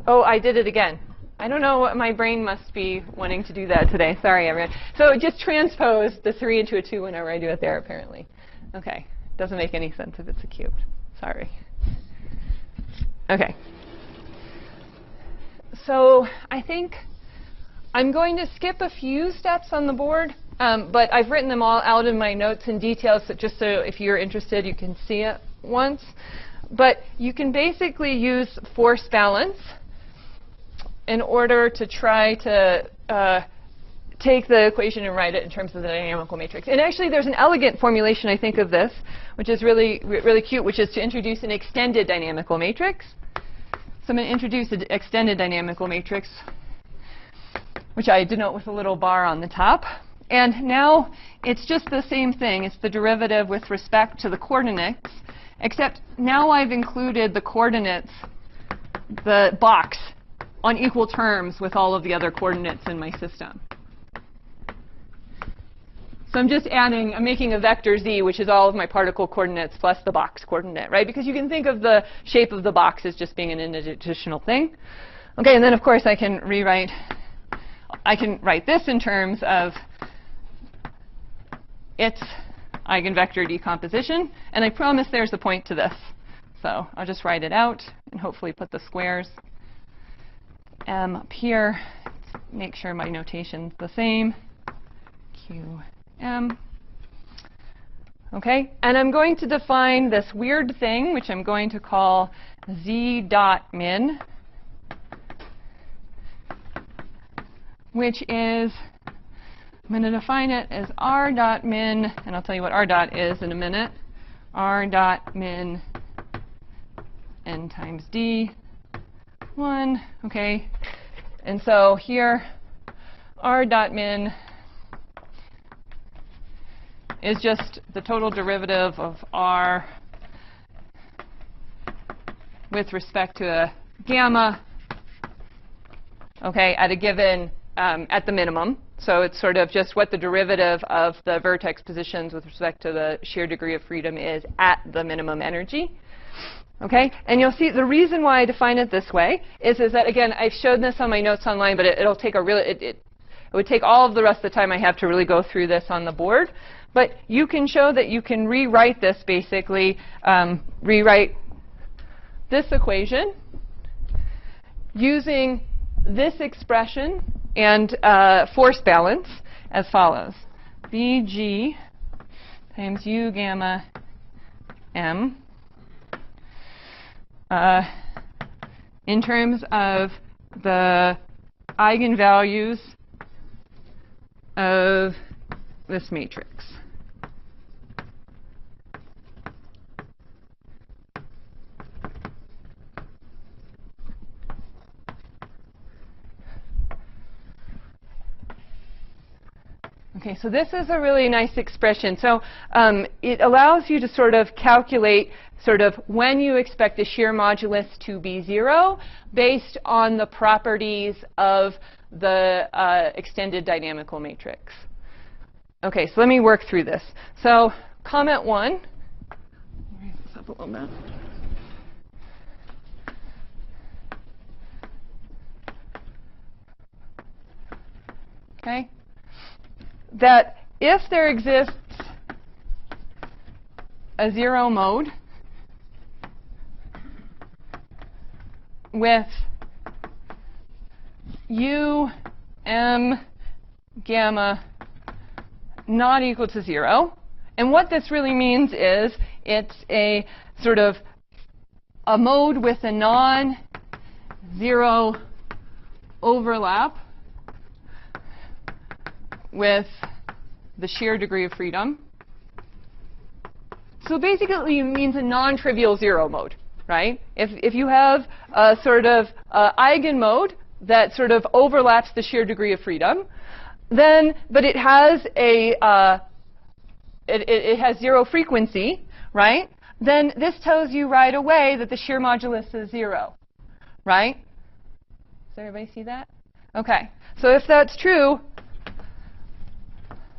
Oh, I did it again. I don't know, my brain must be wanting to do that today. Sorry, everyone. So just transpose the 3 into a 2 whenever I do it there, apparently. OK. Doesn't make any sense if it's a cube. Sorry. OK. So I think I'm going to skip a few steps on the board. But I've written them all out in my notes in detail, so just so if you're interested, you can see it once. But you can basically use force balance in order to try to take the equation and write it in terms of the dynamical matrix. And actually, there's an elegant formulation, I think, of this, which is really cute, which is to introduce an extended dynamical matrix. So I'm going to introduce an extended dynamical matrix, which I denote with a little bar on the top. And now it's just the same thing. It's the derivative with respect to the coordinates, except now I've included the coordinates, the box, on equal terms with all of the other coordinates in my system. So I'm just adding, I'm making a vector z, which is all of my particle coordinates plus the box coordinate, right? Because you can think of the shape of the box as just being an additional thing. OK, and then, of course, I can write this in terms of its eigenvector decomposition. And I promise there's a point to this. So I'll just write it out and hopefully put the squares. M up here. Make sure my notation's the same. QM. OK? And I'm going to define this weird thing, which I'm going to call z dot min, which is, I'm going to define it as r dot min, and I'll tell you what r dot is in a minute. R dot min n times d 1. OK? And so here, r dot min is just the total derivative of r with respect to a gamma, OK, at a given, at the minimum. So it's sort of just what the derivative of the vertex positions with respect to the shear degree of freedom is at the minimum energy. OK? And you'll see the reason why I define it this way is that, again, I've shown this on my notes online, but it'll take a really, it would take all of the rest of the time I have to really go through this on the board. But you can show that you can rewrite this, basically, rewrite this equation using this expression and force balance as follows. Vg times u gamma m in terms of the eigenvalues of this matrix. OK, so this is a really nice expression. So it allows you to sort of calculate sort of when you expect the shear modulus to be 0 based on the properties of the extended dynamical matrix. OK, so let me work through this. So comment 1. Let me raise this up a little bit. OK. That if there exists a 0 mode with u m gamma not equal to 0, and what this really means is it's a sort of a mode with a non-zero overlap with the shear degree of freedom. So basically it means a non-trivial 0 mode, right? If you have a sort of eigenmode that sort of overlaps the shear degree of freedom, then, but it has a, it has 0 frequency, right? Then this tells you right away that the shear modulus is 0, right? Does everybody see that? OK. So if that's true,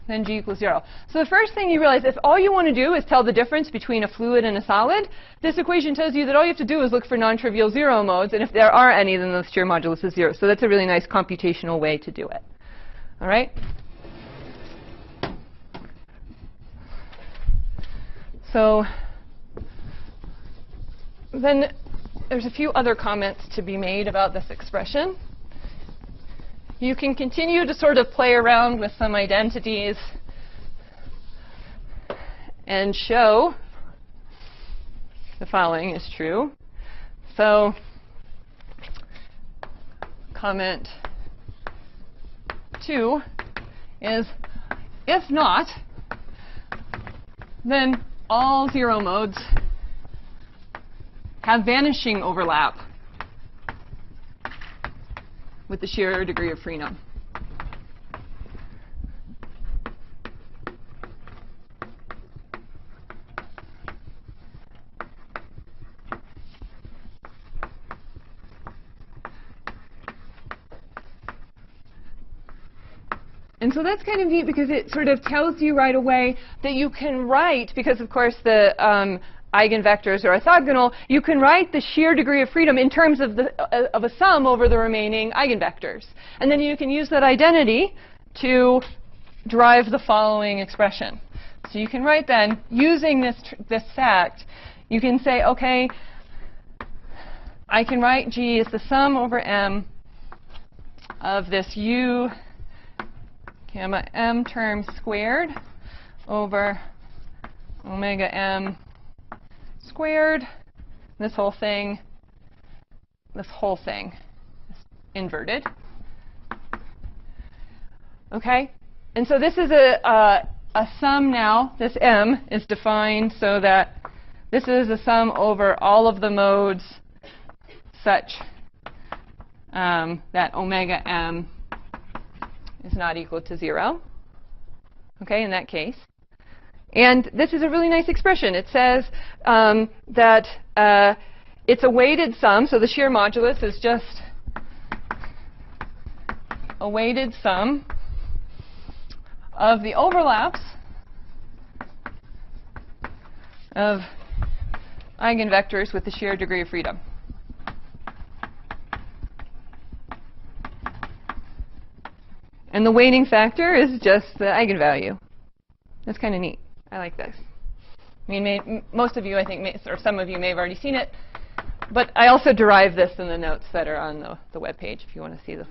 then G equals 0. So the first thing you realize, if all you want to do is tell the difference between a fluid and a solid, this equation tells you that all you have to do is look for non-trivial 0 modes, and if there are any, then the shear modulus is 0. So that's a really nice computational way to do it. All right? So then there's a few other comments to be made about this expression. You can continue to sort of play around with some identities and show the following is true. So comment 2 is, if not, then all 0 modes have vanishing overlap with the shear degree of freedom. And so that's kind of neat because it sort of tells you right away that you can write, because of course the eigenvectors are orthogonal, you can write the shear degree of freedom in terms of a sum over the remaining eigenvectors. And then you can use that identity to derive the following expression. So you can write then, using this fact, you can say, OK, I can write G as the sum over M of this U gamma M term squared over omega M squared. This whole thing is inverted. OK? And so this is a sum now. This M is defined so that this is a sum over all of the modes such that omega M is not equal to 0. OK, in that case. And this is a really nice expression. It says that it's a weighted sum. So the shear modulus is just a weighted sum of the overlaps of eigenvectors with the shear degree of freedom. And the weighting factor is just the eigenvalue. That's kind of neat. I like this. I mean, most of you, I think, or some of you may have already seen it. But I also derived this in the notes that are on the web page if you want to see the.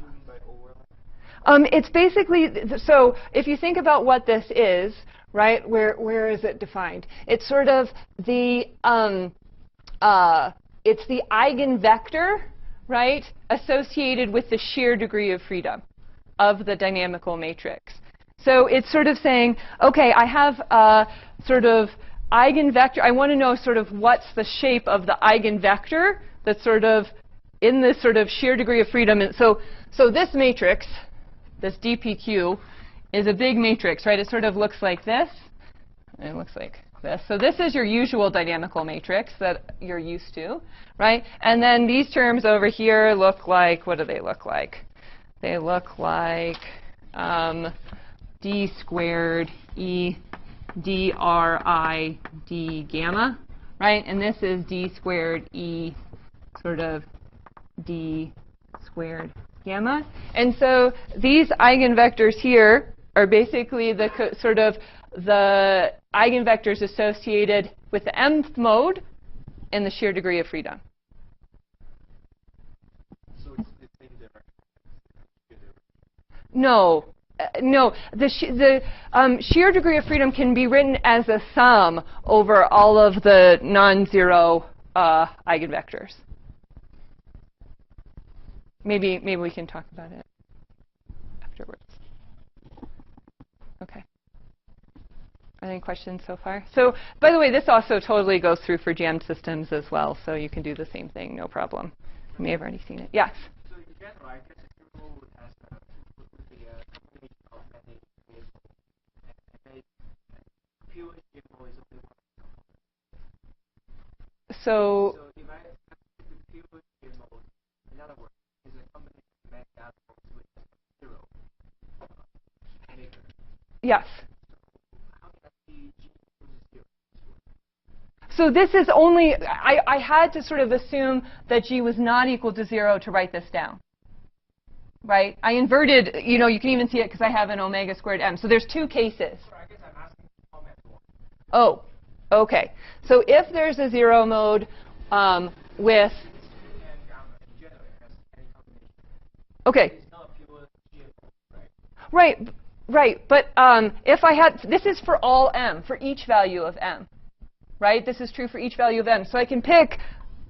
It's basically, so if you think about what this is, right, where is it defined? It's sort of the, it's the eigenvector, right, associated with the shear degree of freedom of the dynamical matrix. So it's sort of saying, OK, I have a sort of eigenvector. I want to know sort of what's the shape of the eigenvector that's sort of in this sort of shear degree of freedom. And so this matrix, this DPQ, is a big matrix, right? It sort of looks like this. It looks like this. So this is your usual dynamical matrix that you're used to, right? And then these terms over here look like, what do they look like? They look like d squared e d r I d gamma, right? And this is d squared e sort of d squared gamma. And so these eigenvectors here are basically the sort of the eigenvectors associated with the mth mode and the shear degree of freedom. So it's indifferent. No. No, the shear degree of freedom can be written as a sum over all of the non-zero eigenvectors. Maybe we can talk about it afterwards. OK. Any questions so far? So, by the way, this also totally goes through for jammed systems as well, so you can do the same thing, no problem. You may have already seen it. Yes? So in general, I guess a triple has the combination of many variables, and pure variable is only one. So if I have the pure variable, in other words, is a combination of many variables with zero maker. yes. How can I see G equals 0? So this is only, I had to sort of assume that G was not equal to 0 to write this down. Right? I inverted, you know, you can even see it because I have an omega squared M. So there's two cases. So I guess I'm asking how many more. Oh, OK. So if there's a 0 mode with, And gamma in general has any combination. OK. It's not pure G, right? Right, right. But if I had, this is for all M, for each value of M. Right? This is true for each value of M. So I can pick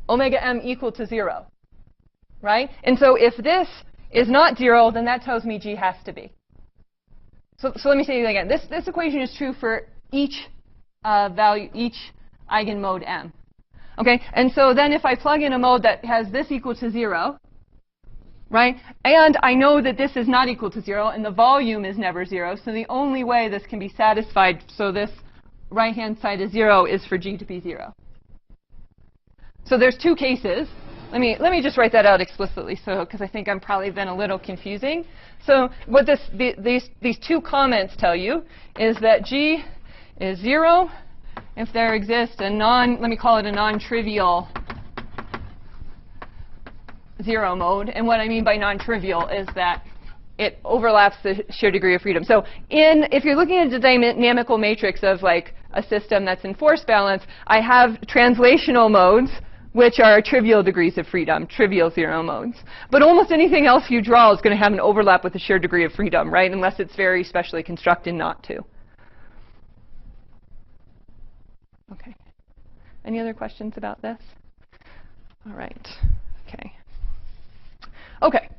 omega M equal to 0. Right? And so if this is not 0, then that tells me G has to be. So let me say it again. This equation is true for each value, each eigenmode M. OK? And so then if I plug in a mode that has this equal to 0, right? And I know that this is not equal to 0, and the volume is never 0. So the only way this can be satisfied, so this right-hand side is 0, is for G to be 0. So there's two cases. Let me just write that out explicitly, so because I think I'm probably been a little confusing. So what these two comments tell you is that G is 0 if there exists a let me call it a non-trivial 0 mode. And what I mean by non-trivial is that it overlaps the shear degree of freedom. So if you're looking at the dynamical matrix of like a system that's in force balance, I have translational modes, which are trivial degrees of freedom, trivial zero modes. But almost anything else you draw is going to have an overlap with the shear degree of freedom, right? Unless it's very specially constructed not to. Okay. Any other questions about this? All right. Okay. Okay.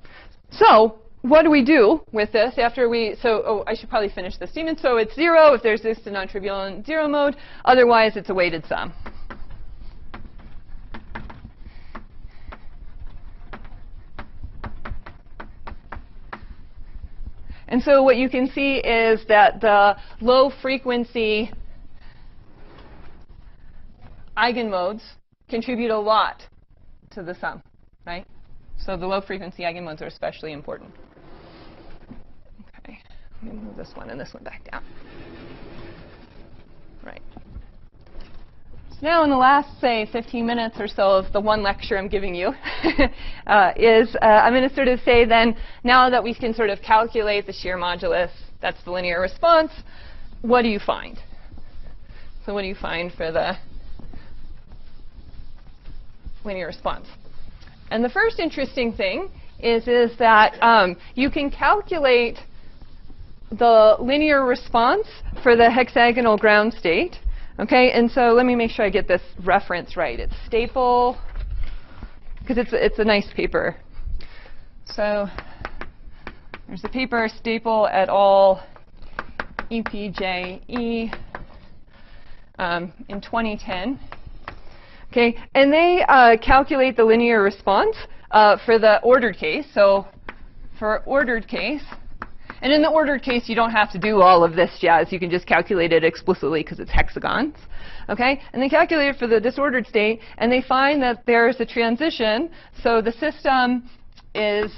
So what do we do with this after we, I should probably finish the statement. So it's 0 if there's this non-trivial in 0 mode. Otherwise, it's a weighted sum. And so what you can see is that the low frequency eigenmodes contribute a lot to the sum, right? So the low frequency eigenmodes are especially important. Okay, let me move this one and this one back down. Right. So now in the last, say, 15 minutes or so of the one lecture I'm giving you, I'm going to sort of say then, now that we can sort of calculate the shear modulus, that's the linear response, what do you find? So what do you find for the linear response? And the first interesting thing is that you can calculate the linear response for the hexagonal ground state. Okay, and so let me make sure I get this reference right. It's Staple, because it's a nice paper. So there's a paper, Staple et al. EPJE in 2010. Okay, and they calculate the linear response for the ordered case. So for ordered case, and in the ordered case, you don't have to do all of this jazz. You can just calculate it explicitly because it's hexagons. Okay, and they calculate it for the disordered state, and they find that there's a transition. So the system is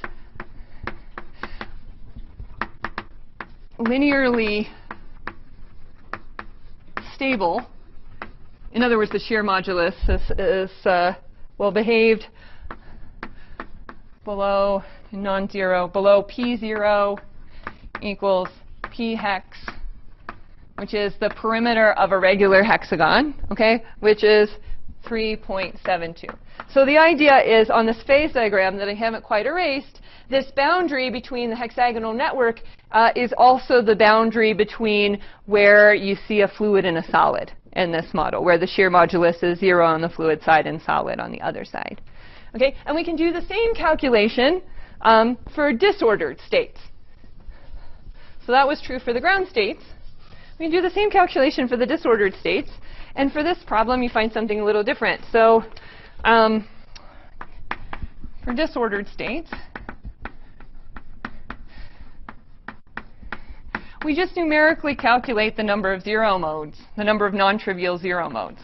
linearly stable. In other words, the shear modulus is well behaved below non-zero, below P0 equals P hex, which is the perimeter of a regular hexagon, okay, which is 3.72. So the idea is on this phase diagram that I haven't quite erased, this boundary between the hexagonal network is also the boundary between where you see a fluid and a solid in this model, where the shear modulus is 0 on the fluid side and solid on the other side. Okay, and we can do the same calculation for disordered states. So that was true for the ground states. We can do the same calculation for the disordered states. And for this problem, you find something a little different. So for disordered states, we just numerically calculate the number of zero modes, the number of non-trivial zero modes.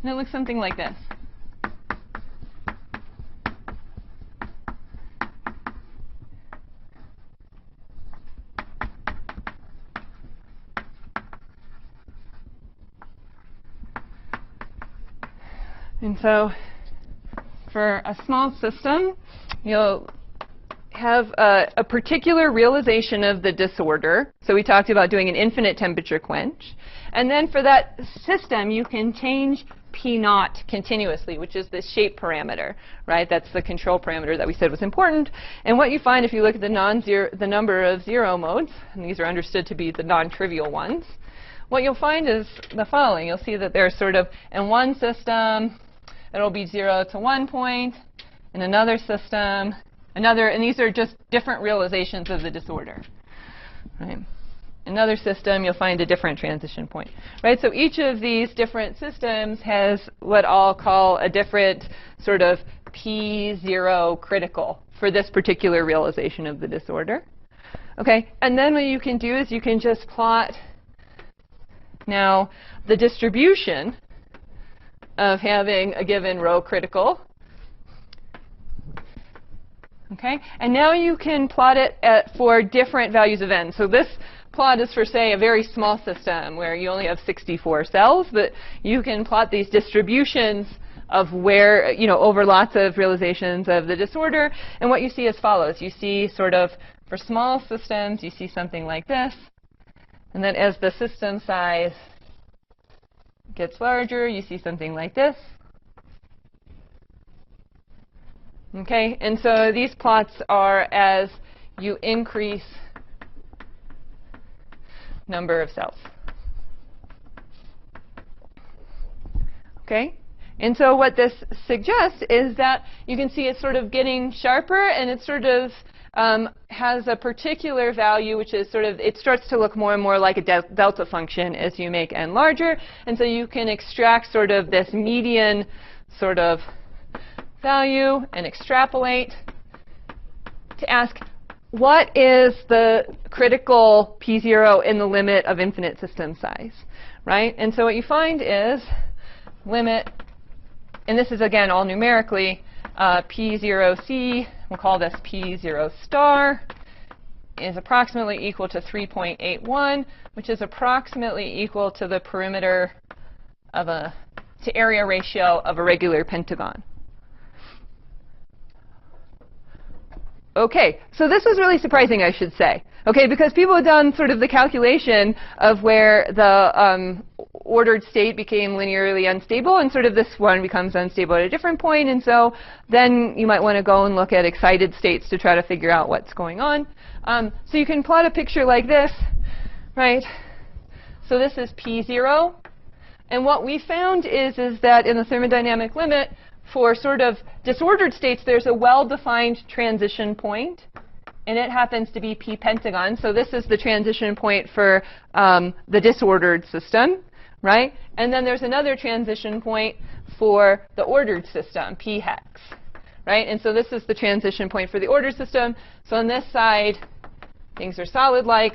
And it looks something like this. And so for a small system, you'll have a particular realization of the disorder. So we talked about doing an infinite temperature quench. And then for that system, you can change P0 continuously, which is the shape parameter, right? That's the control parameter that we said was important. And what you find if you look at the number of zero modes, and these are understood to be the non-trivial ones, what you'll find is the following. You'll see that there's sort of, in one system, it'll be 0 to 1 point. In another system, another, and these are just different realizations of the disorder. Right? Another system, you'll find a different transition point. Right? So each of these different systems has what I'll call a different sort of P0 critical for this particular realization of the disorder. Okay? And then what you can do is you can just plot now the distribution of having a given rho critical. Okay? And now you can plot it for different values of n. So this plot is for, say, a very small system where you only have 64 cells, but you can plot these distributions of where, over lots of realizations of the disorder. And what you see as follows. You see sort of, for small systems, you see something like this. And then as the system size gets larger, you see something like this. Okay, and so these plots are as you increase number of cells. Okay, and so what this suggests is that you can see it's sort of getting sharper, and it sort of has a particular value, which is sort of, it starts to look more and more like a delta function as you make n larger. And so you can extract sort of this median sort of value and extrapolate to ask, what is the critical P0 in the limit of infinite system size, right? And so what you find is limit, and this is again all numerically, P0C, we'll call this P0 star, is approximately equal to 3.81, which is approximately equal to the perimeter of to area ratio of a regular pentagon. Okay, so this was really surprising, I should say. Okay, because people had done sort of the calculation of where the ordered state became linearly unstable, and sort of this one becomes unstable at a different point. And so then you might want to go and look at excited states to try to figure out what's going on. So you can plot a picture like this, right? So this is P0. And what we found is that in the thermodynamic limit, for sort of disordered states, there's a well-defined transition point, and it happens to be P pentagon. So this is the transition point for the disordered system, right? And then there's another transition point for the ordered system, P hex, right? And so this is the transition point for the ordered system. So on this side, things are solid-like.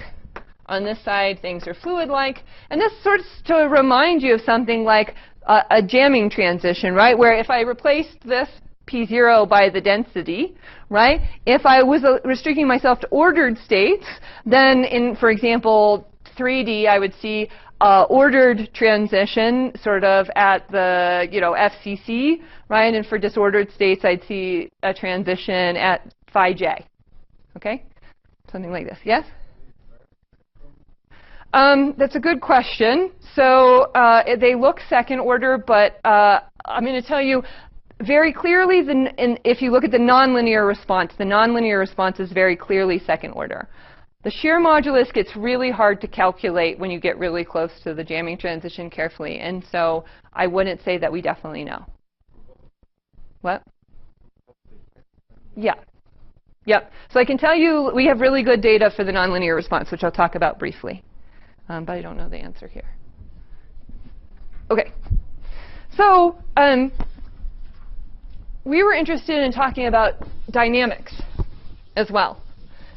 On this side, things are fluid-like. And this sort of to remind you of something like a jamming transition, right? Where if I replaced this P0 by the density, right? If I was restricting myself to ordered states, then in, for example, 3D, I would see ordered transition sort of at the, FCC, right? And for disordered states, I'd see a transition at phi j. Okay? Something like this. Yes? That's a good question. So they look second order, but I'm going to tell you very clearly, if you look at the nonlinear response is very clearly second order. The shear modulus gets really hard to calculate when you get really close to the jamming transition carefully. And so I wouldn't say that we definitely know. What? Yeah. Yep. So I can tell you we have really good data for the nonlinear response, which I'll talk about briefly. But I don't know the answer here. OK. So we were interested in talking about dynamics as well.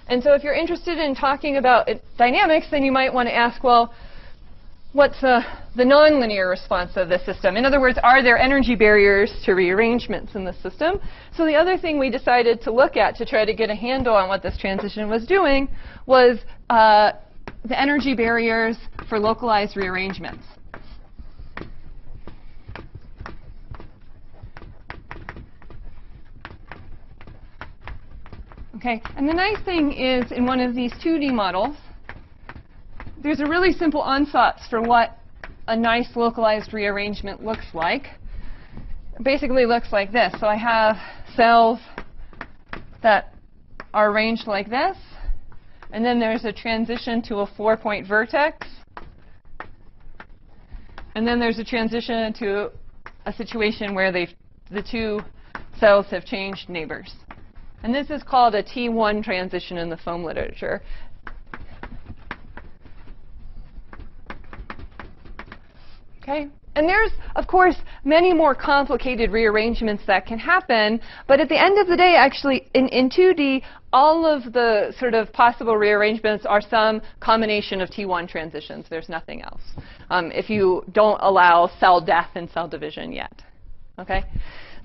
And so if you're interested in talking about dynamics, then you might want to ask, well, what's the nonlinear response of the system? In other words, are there energy barriers to rearrangements in the system? So the other thing we decided to look at to try to get a handle on what this transition was doing was the energy barriers for localized rearrangements. Okay, and the nice thing is in one of these 2D models, there's a really simple ansatz for what a nice localized rearrangement looks like. It basically looks like this. So I have cells that are arranged like this. And then there's a transition to a 4-point vertex. And then there's a transition to a situation where the two cells have changed neighbors. And this is called a T1 transition in the foam literature. Okay? And there's, of course, many more complicated rearrangements that can happen. But at the end of the day, actually, in 2D, all of the sort of possible rearrangements are some combination of T1 transitions. There's nothing else, if you don't allow cell death and cell division yet. Okay?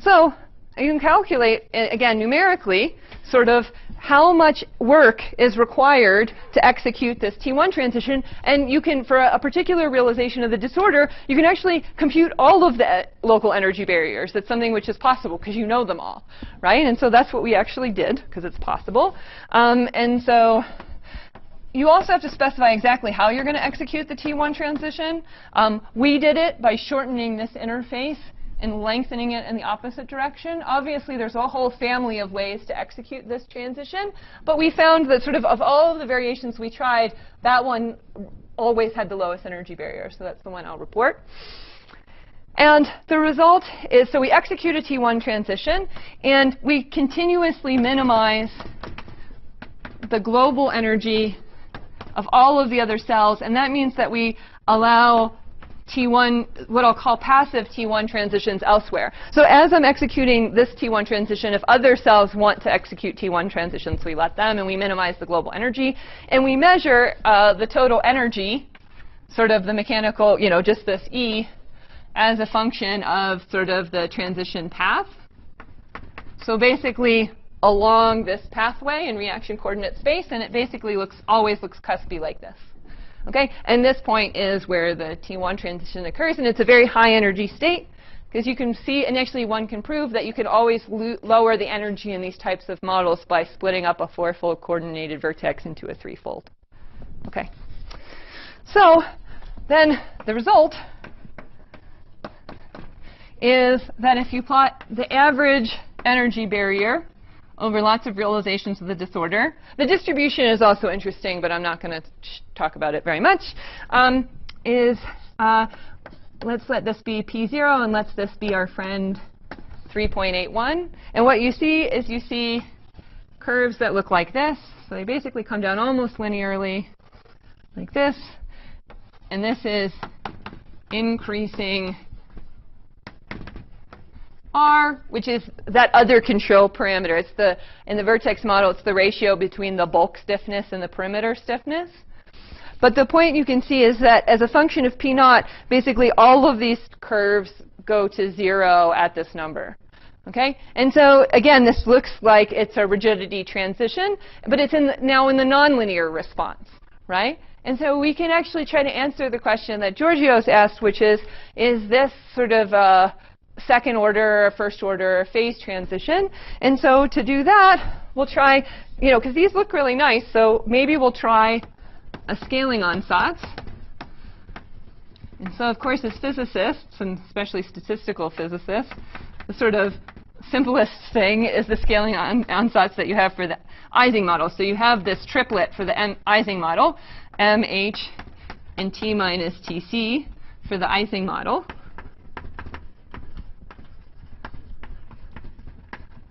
So you can calculate, again, numerically, sort of how much work is required to execute this T1 transition. And you can, for a particular realization of the disorder, you can actually compute all of the local energy barriers. That's something which is possible because you know them all, right? And so that's what we actually did because it's possible. And so you also have to specify exactly how you're going to execute the T1 transition. We did it by shortening this interface and lengthening it in the opposite direction. Obviously, there's a whole family of ways to execute this transition. But we found that sort of all of the variations we tried, that one always had the lowest energy barrier. So that's the one I'll report. And the result is, so we execute a T1 transition, and we continuously minimize the global energy of all of the other cells. And that means that we allow T1, what I'll call passive T1 transitions elsewhere. So as I'm executing this T1 transition, if other cells want to execute T1 transitions, we let them, and we minimize the global energy. And we measure the total energy, sort of the mechanical, just this E, as a function of sort of the transition path. So basically, along this pathway in reaction coordinate space, and it basically always looks cuspy like this. Okay, and this point is where the T1 transition occurs, and it's a very high energy state, because you can see, and actually one can prove that you can always lower the energy in these types of models by splitting up a 4-fold coordinated vertex into a 3-fold. Okay, so then the result is that if you plot the average energy barrier over lots of realizations of the disorder. The distribution is also interesting, but I'm not going to talk about it very much. Let's let this be P0, and let's this be our friend 3.81. And what you see is you see curves that look like this. So they basically come down almost linearly like this. And this is increasing R, which is that other control parameter. It's in the Vertex model, it's the ratio between the bulk stiffness and the perimeter stiffness. But the point you can see is that as a function of P0, basically all of these curves go to 0 at this number. Okay? And so, again, this looks like it's a rigidity transition, but it's now in the nonlinear response, right? And so we can actually try to answer the question that Georgios asked, which is this sort of a second order or first order phase transition? And so to do that, we'll try, because these look really nice, so maybe we'll try a scaling ansatz. And so, of course, as physicists, and especially statistical physicists, the sort of simplest thing is the scaling ansatz that you have for the Ising model. So you have this triplet for the Ising model, MH and T minus TC for the Ising model.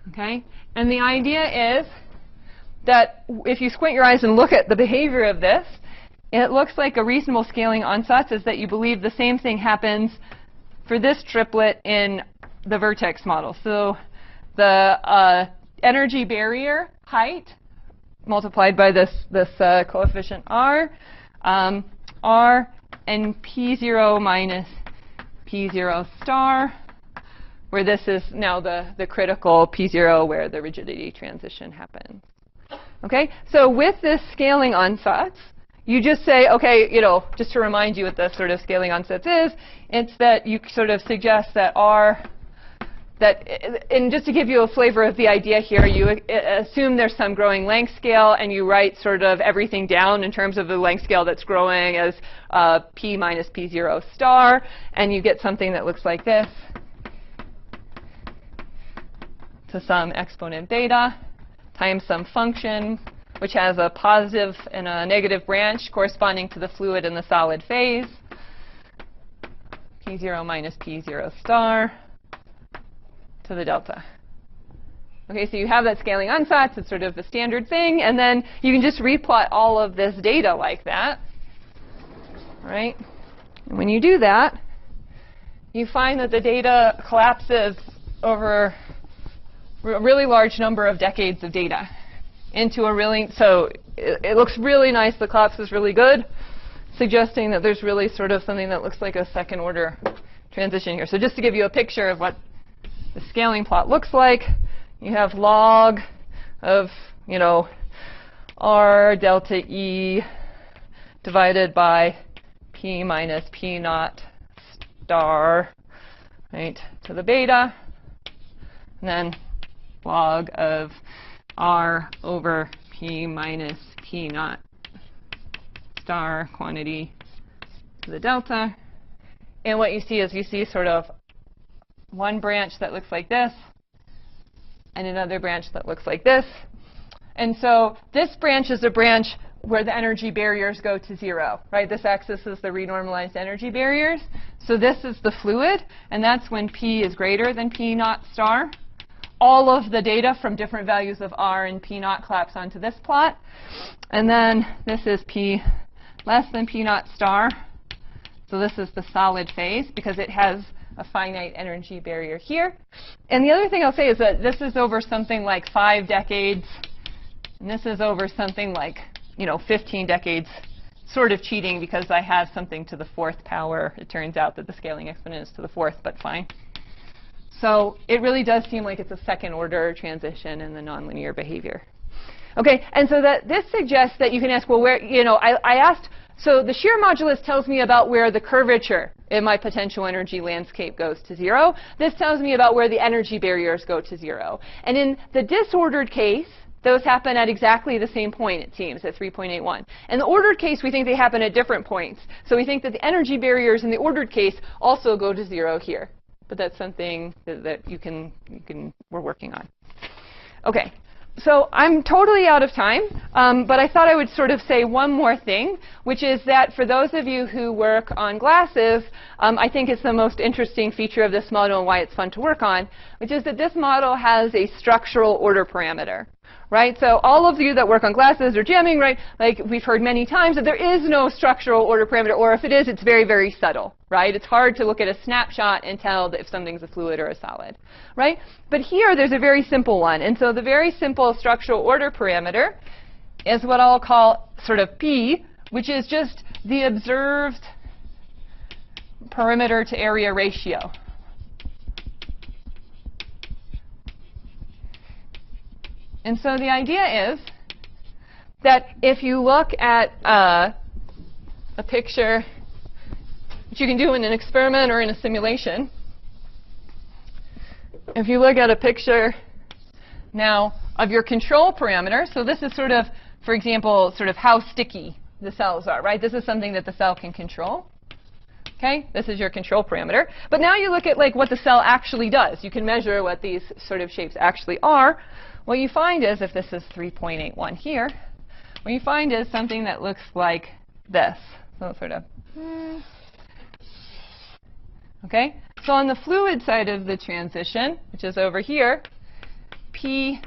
Okay? And the idea is that if you squint your eyes and look at the behavior of this, it looks like a reasonable scaling ansatz is that you believe the same thing happens for this triplet in the Vertex model. So the energy barrier height multiplied by this coefficient R, R and P0 minus P0 star, where this is now the critical P0 where the rigidity transition happens. Okay? So with this scaling ansatz, you just say, okay, just to remind you what the sort of scaling ansatz is, it's that you sort of suggest that R, and just to give you a flavor of the idea here, you assume there's some growing length scale, and you write sort of everything down in terms of the length scale that's growing as P minus P0 star, and you get something that looks like this to some exponent beta times some function which has a positive and a negative branch corresponding to the fluid and the solid phase, P0 minus P0 star to the delta. Okay, so you have that scaling ansatz. It's sort of a standard thing. And then you can just replot all of this data like that. Right? And when you do that, you find that the data collapses over a really large number of decades of data into a really, so it looks really nice. The collapse is really good, suggesting that there's really sort of something that looks like a second order transition here. So just to give you a picture of what the scaling plot looks like, you have log of you know, R delta E divided by P minus P naught star, right, to the beta, and then log of R over P minus P naught star quantity to the delta. And what you see is you see sort of one branch that looks like this and another branch that looks like this. And so this branch is a branch where the energy barriers go to 0, right? This axis is the renormalized energy barriers. So this is the fluid, and that's when P is greater than P naught star. All of the data from different values of R and P naught collapse onto this plot. And then this is P less than P naught star. So this is the solid phase because it has a finite energy barrier here. And the other thing I'll say is that this is over something like 5 decades, and this is over something like, 15 decades, sort of cheating because I have something to the 4th power. It turns out that the scaling exponent is to the 4th, but fine. So it really does seem like it's a second order transition in the nonlinear behavior. Okay, and so that this suggests that you can ask, well, where, I asked, so the shear modulus tells me about where the curvature in my potential energy landscape goes to 0. This tells me about where the energy barriers go to 0. And in the disordered case, those happen at exactly the same point, it seems, at 3.81. In the ordered case, we think they happen at different points. So we think that the energy barriers in the ordered case also go to 0 here. But that's something that we're working on. OK. So I'm totally out of time, but I thought I would sort of say one more thing, which is that for those of you who work on glasses, I think it's the most interesting feature of this model and why it's fun to work on, which is that this model has a structural order parameter. Right? So all of you that work on glasses or jamming, right, like we've heard many times that there is no structural order parameter, or if it is, it's very, very subtle. Right? It's hard to look at a snapshot and tell if something's a fluid or a solid. Right? But here, there's a very simple one. And so the very simple structural order parameter is what I'll call sort of P, which is just the observed perimeter to area ratio. And so the idea is that if you look at a picture, which you can do in an experiment or in a simulation, if you look at a picture now of your control parameter, so this is sort of, for example, sort of how sticky the cells are, right? This is something that the cell can control. Okay, this is your control parameter. But now you look at like what the cell actually does. You can measure what these sort of shapes actually are. What you find is, if this is 3.81 here, what you find is something that looks like this. So sort of, okay? So on the fluid side of the transition, which is over here, P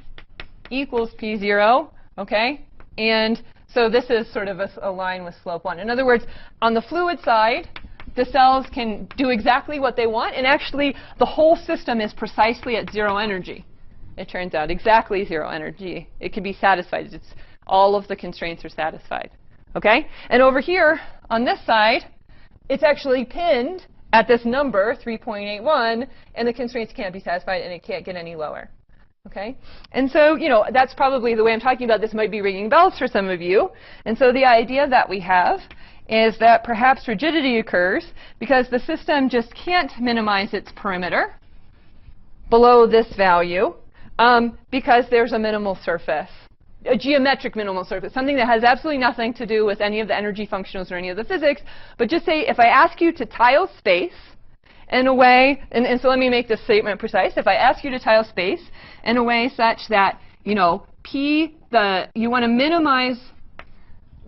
equals P0, okay? And so this is sort of a line with slope 1. In other words, on the fluid side, the cells can do exactly what they want, and actually the whole system is precisely at 0 energy. It turns out exactly 0 energy. It can be satisfied. It's all of the constraints are satisfied. Okay? And over here, on this side, it's actually pinned at this number, 3.81, and the constraints can't be satisfied, and it can't get any lower. Okay? And so, that's probably the way I'm talking about this might be ringing bells for some of you. And so the idea that we have is that perhaps rigidity occurs because the system just can't minimize its perimeter below this value. Because there's a minimal surface, a geometric minimal surface, something that has absolutely nothing to do with any of the energy functionals or any of the physics. But just say, if I ask you to tile space in a way, and so let me make this statement precise. If I ask you to tile space in a way such that, you want to minimize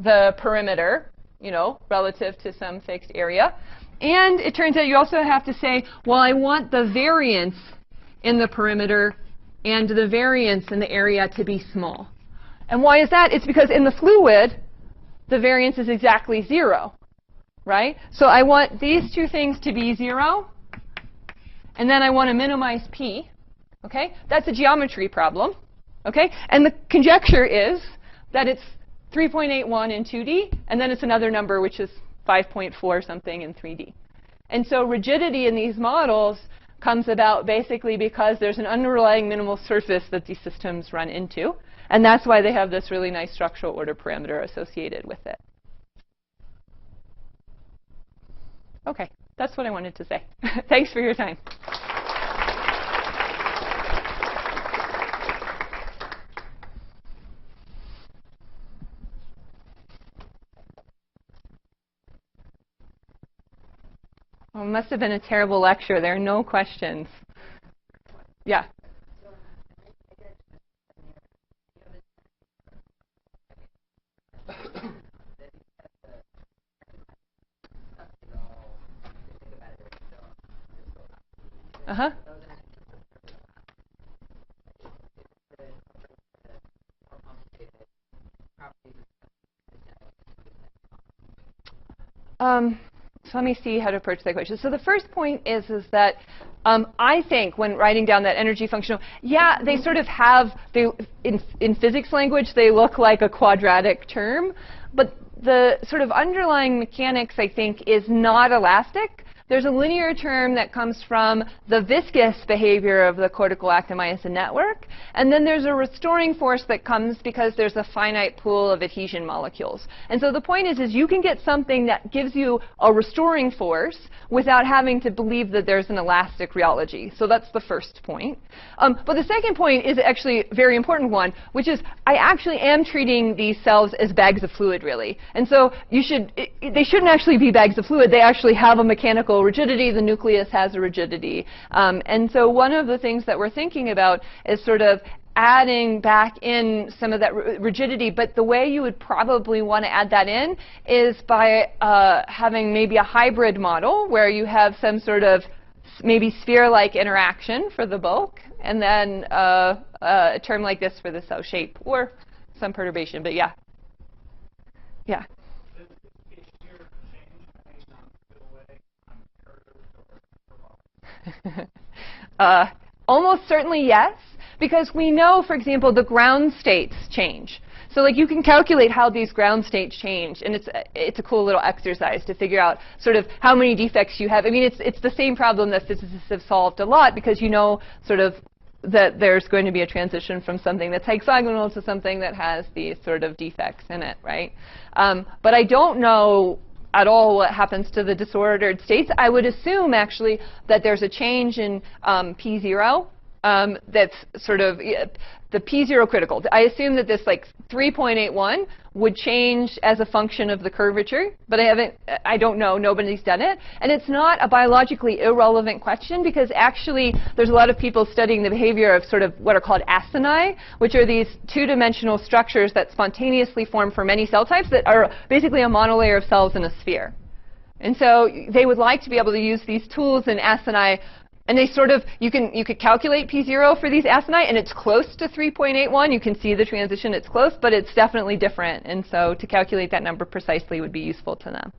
the perimeter, relative to some fixed area. And it turns out you also have to say, well, I want the variance in the perimeter and the variance in the area to be small. And why is that? It's because in the fluid, the variance is exactly 0, right? So I want these two things to be 0, and then I want to minimize P. Okay? That's a geometry problem. Okay? And the conjecture is that it's 3.81 in 2D, and then it's another number, which is 5.4 something in 3D. And so rigidity in these models comes about basically because there's an underlying minimal surface that these systems run into. And that's why they have this really nice structural order parameter associated with it. OK, that's what I wanted to say. Thanks for your time. Well, it must have been a terrible lecture. There are no questions. Yeah. Uh-huh. So let me see how to approach that question. So the first point is that I think when writing down that energy functional, yeah, they sort of have, in physics language, they look like a quadratic term. But the sort of underlying mechanics, I think, is not elastic. There's a linear term that comes from the viscous behavior of the cortical actin-myosin network. And then there's a restoring force that comes because there's a finite pool of adhesion molecules. And so the point is you can get something that gives you a restoring force without having to believe that there's an elastic rheology. So that's the first point. But the second point is actually a very important one, which is I actually am treating these cells as bags of fluid, really. And so they shouldn't actually be bags of fluid. They actually have a mechanical rigidity. The nucleus has a rigidity. And so one of the things that we're thinking about is sort of adding back in some of that rigidity. But the way you would probably want to add that in is by having maybe a hybrid model where you have some sort of maybe sphere-like interaction for the bulk, and then a term like this for the cell shape, or some perturbation. But yeah. Yeah. Almost certainly yes, because we know, for example, the ground states change. So like you can calculate how these ground states change, and it's a cool little exercise to figure out sort of how many defects you have. I mean, it's the same problem that physicists have solved a lot, because you know sort of that there's going to be a transition from something that's hexagonal to something that has these sort of defects in it, right? But I don't know at all what happens to the disordered states. I would assume actually that there's a change in P0 that's sort of the P0 critical. I assume that this like 3.81 would change as a function of the curvature, but I don't know, nobody's done it. And it's not a biologically irrelevant question, because actually there's a lot of people studying the behavior of sort of what are called acini, which are these two-dimensional structures that spontaneously form for many cell types that are basically a monolayer of cells in a sphere. And so they would like to be able to use these tools in acini. And they sort of, you could calculate P0 for these acini, and it's close to 3.81. You can see the transition, it's close, but it's definitely different. And so to calculate that number precisely would be useful to them.